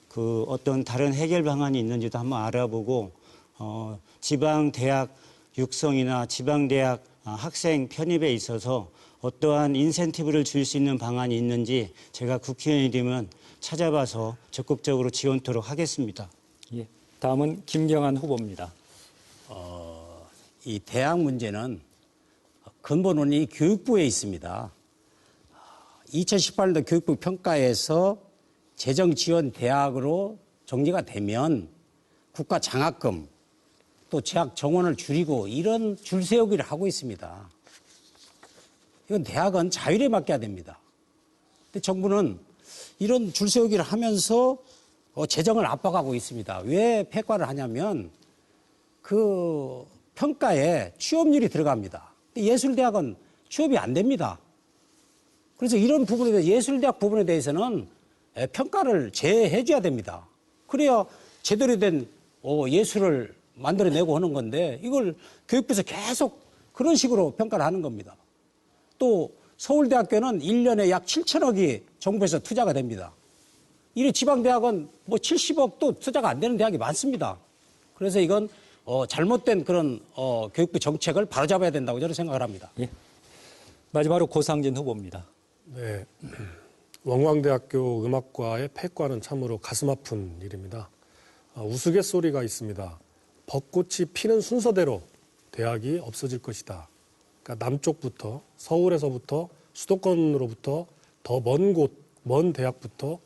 그 어떤 다른 해결 방안이 있는지도 한번 알아보고 지방 대학 육성이나 지방 대학 학생 편입에 있어서 어떠한 인센티브를 줄 수 있는 방안이 있는지 제가 국회의원이 되면 찾아봐서 적극적으로 지원토록 하겠습니다. 예, 다음은 김경환 후보입니다. 이 대학 문제는 근본 원인이 교육부에 있습니다. 2018년도 교육부 평가에서 재정 지원 대학으로 정리가 되면 국가 장학금 또 재학 정원을 줄이고 이런 줄 세우기를 하고 있습니다. 이건 대학은 자율에 맡겨야 됩니다. 근데 정부는 이런 줄 세우기를 하면서 재정을 압박하고 있습니다. 왜 폐과를 하냐면 그 평가에 취업률이 들어갑니다. 예술대학은 취업이 안 됩니다. 그래서 이런 부분에 대해서 예술대학 부분에 대해서는 평가를 제해해 줘야 됩니다. 그래야 제대로 된 예술을 만들어내고 하는 건데 이걸 교육부에서 계속 그런 식으로 평가를 하는 겁니다. 또 서울대학교는 1년에 약 7천억이 정부에서 투자가 됩니다. 이래 지방대학은 뭐 70억도 투자가 안 되는 대학이 많습니다. 그래서 이건 잘못된 그런 교육부 정책을 바로잡아야 된다고 저는 생각을 합니다. 예. 마지막으로 고상진 후보입니다. 네, 원광대학교 음악과의 폐과는 참으로 가슴 아픈 일입니다. 우스갯소리가 있습니다. 벚꽃이 피는 순서대로 대학이 없어질 것이다. 그러니까 남쪽부터 서울에서부터 수도권으로부터 더 먼 대학부터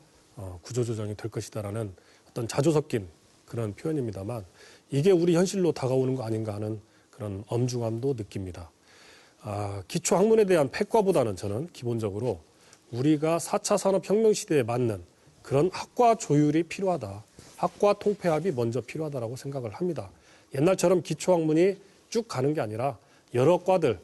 구조조정이 될 것이다라는 어떤 자조 섞인 그런 표현입니다만 이게 우리 현실로 다가오는 거 아닌가 하는 그런 엄중함도 느낍니다. 기초학문에 대한 폐과보다는 저는 기본적으로 우리가 4차 산업혁명 시대에 맞는 그런 학과 조율이 필요하다. 학과 통폐합이 먼저 필요하다라고 생각을 합니다. 옛날처럼 기초학문이 쭉 가는 게 아니라 여러 과들,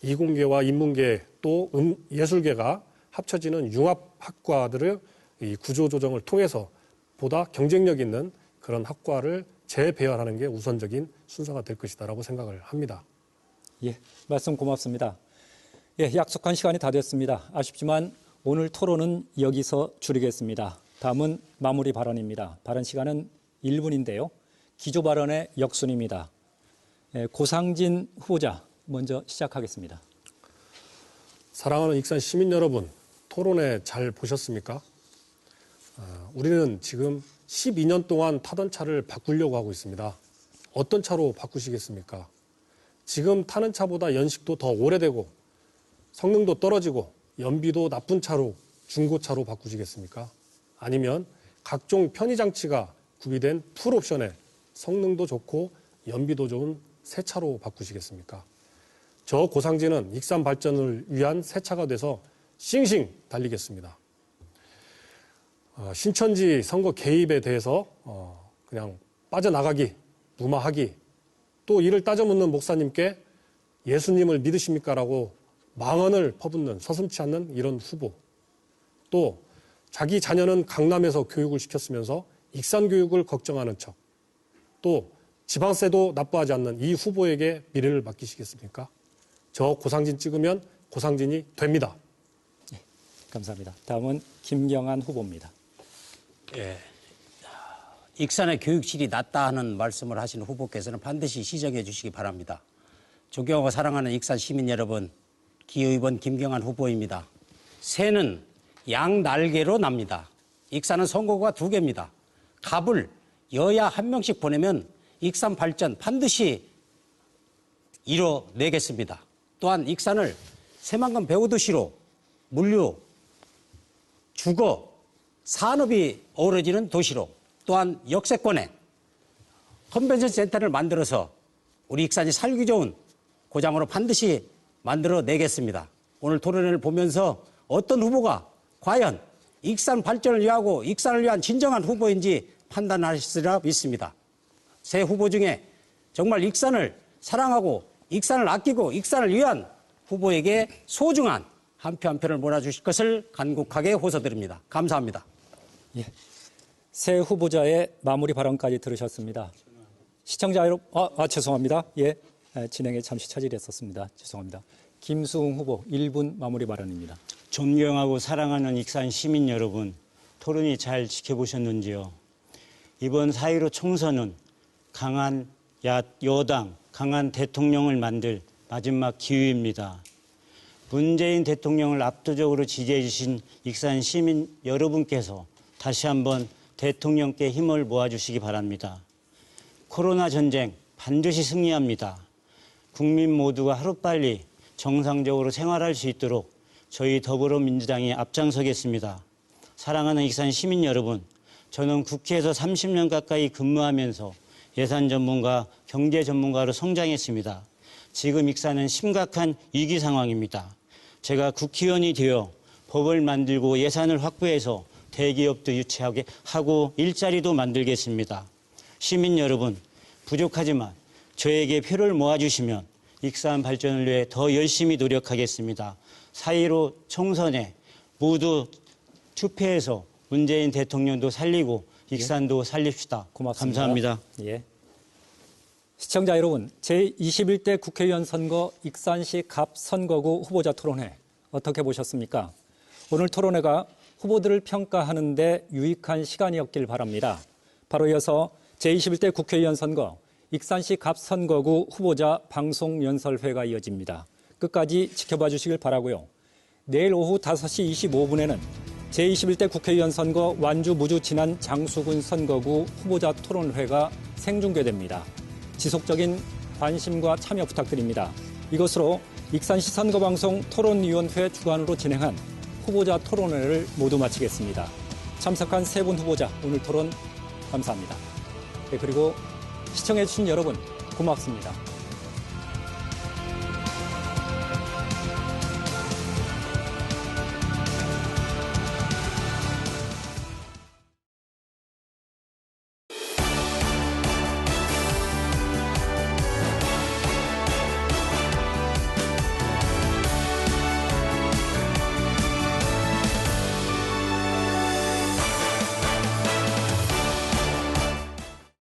이공계와 인문계 또 예술계가 합쳐지는 융합학과들을 이 구조조정을 통해서 보다 경쟁력 있는 그런 학과를 재배열하는 게 우선적인 순서가 될 것이다라고 생각을 합니다. 예, 말씀 고맙습니다. 예, 약속한 시간이 다 됐습니다. 아쉽지만 오늘 토론은 여기서 줄이겠습니다. 다음은 마무리 발언입니다. 발언 시간은 1분인데요. 기조 발언의 역순입니다. 예, 고상진 후보자 먼저 시작하겠습니다. 사랑하는 익산 시민 여러분, 토론회 잘 보셨습니까? 우리는 지금 12년 동안 타던 차를 바꾸려고 하고 있습니다. 어떤 차로 바꾸시겠습니까? 지금 타는 차보다 연식도 더 오래되고 성능도 떨어지고 연비도 나쁜 차로 중고차로 바꾸시겠습니까? 아니면 각종 편의장치가 구비된 풀옵션에 성능도 좋고 연비도 좋은 새 차로 바꾸시겠습니까? 저 고상진은 익산 발전을 위한 새 차가 돼서 싱싱 달리겠습니다. 신천지 선거 개입에 대해서 그냥 빠져나가기, 무마하기, 또 이를 따져묻는 목사님께 예수님을 믿으십니까? 라고 망언을 퍼붓는 서슴지 않는 이런 후보, 또 자기 자녀는 강남에서 교육을 시켰으면서 익산 교육을 걱정하는 척, 또 지방세도 납부하지 않는 이 후보에게 미래를 맡기시겠습니까? 저 고상진 찍으면 고상진이 됩니다. 네, 감사합니다. 다음은 김경한 후보입니다. 예. 익산의 교육실이 낮다 하는 말씀을 하신 후보께서는 반드시 시정해 주시기 바랍니다. 존경하고 사랑하는 익산 시민 여러분, 기의원 김경한 후보입니다. 새는 양 날개로 납니다. 익산은 선거구가 2개입니다. 갑을 여야 1명씩 보내면 익산 발전 반드시 이뤄내겠습니다. 또한 익산을 새만금 배우도시로 물류, 주거, 산업이 어우러지는 도시로, 또한 역세권에 컨벤션 센터를 만들어서 우리 익산이 살기 좋은 고장으로 반드시 만들어내겠습니다. 오늘 토론회를 보면서 어떤 후보가 과연 익산 발전을 위하고 익산을 위한 진정한 후보인지 판단하시리라 믿습니다. 새 후보 중에 정말 익산을 사랑하고 익산을 아끼고 익산을 위한 후보에게 소중한 한 표 한 표를 몰아주실 것을 간곡하게 호소드립니다. 감사합니다. 예. 새 후보자의 마무리 발언까지 들으셨습니다. 시청자 여러분, 죄송합니다. 예, 진행에 잠시 차질이 있었습니다. 죄송합니다. 김수웅 후보 1분 마무리 발언입니다. 존경하고 사랑하는 익산 시민 여러분, 토론이 잘 지켜보셨는지요? 이번 4.15 총선은 강한 여당, 강한 대통령을 만들 마지막 기회입니다. 문재인 대통령을 압도적으로 지지해 주신 익산 시민 여러분께서 다시 한번 대통령께 힘을 모아주시기 바랍니다. 코로나 전쟁 반드시 승리합니다. 국민 모두가 하루빨리 정상적으로 생활할 수 있도록 저희 더불어민주당이 앞장서겠습니다. 사랑하는 익산 시민 여러분, 저는 국회에서 30년 가까이 근무하면서 예산 전문가, 경제 전문가로 성장했습니다. 지금 익산은 심각한 위기 상황입니다. 제가 국회의원이 되어 법을 만들고 예산을 확보해서 대기업도 유치하게 하고 일자리도 만들겠습니다. 시민 여러분, 부족하지만 저에게 표를 모아주시면 익산 발전을 위해 더 열심히 노력하겠습니다. 4.15 총선에 모두 투표해서 문재인 대통령도 살리고 익산도 살립시다. 고맙습니다. 감사합니다. 예. 시청자 여러분, 제21대 국회의원 선거 익산시 갑 선거구 후보자 토론회 어떻게 보셨습니까? 오늘 토론회가 후보들을 평가하는 데 유익한 시간이었길 바랍니다. 바로 이어서 제21대 국회의원 선거 익산시 갑 선거구 후보자 방송 연설회가 이어집니다. 끝까지 지켜봐 주시길 바라고요. 내일 오후 5시 25분에는 제21대 국회의원 선거 완주 무주 진안 장수군 선거구 후보자 토론회가 생중계됩니다. 지속적인 관심과 참여 부탁드립니다. 이것으로 익산시 선거방송 토론위원회 주관으로 진행한 후보자 토론회를 모두 마치겠습니다. 참석한 세 분 후보자 오늘 토론 감사합니다. 그리고 시청해주신 여러분 고맙습니다.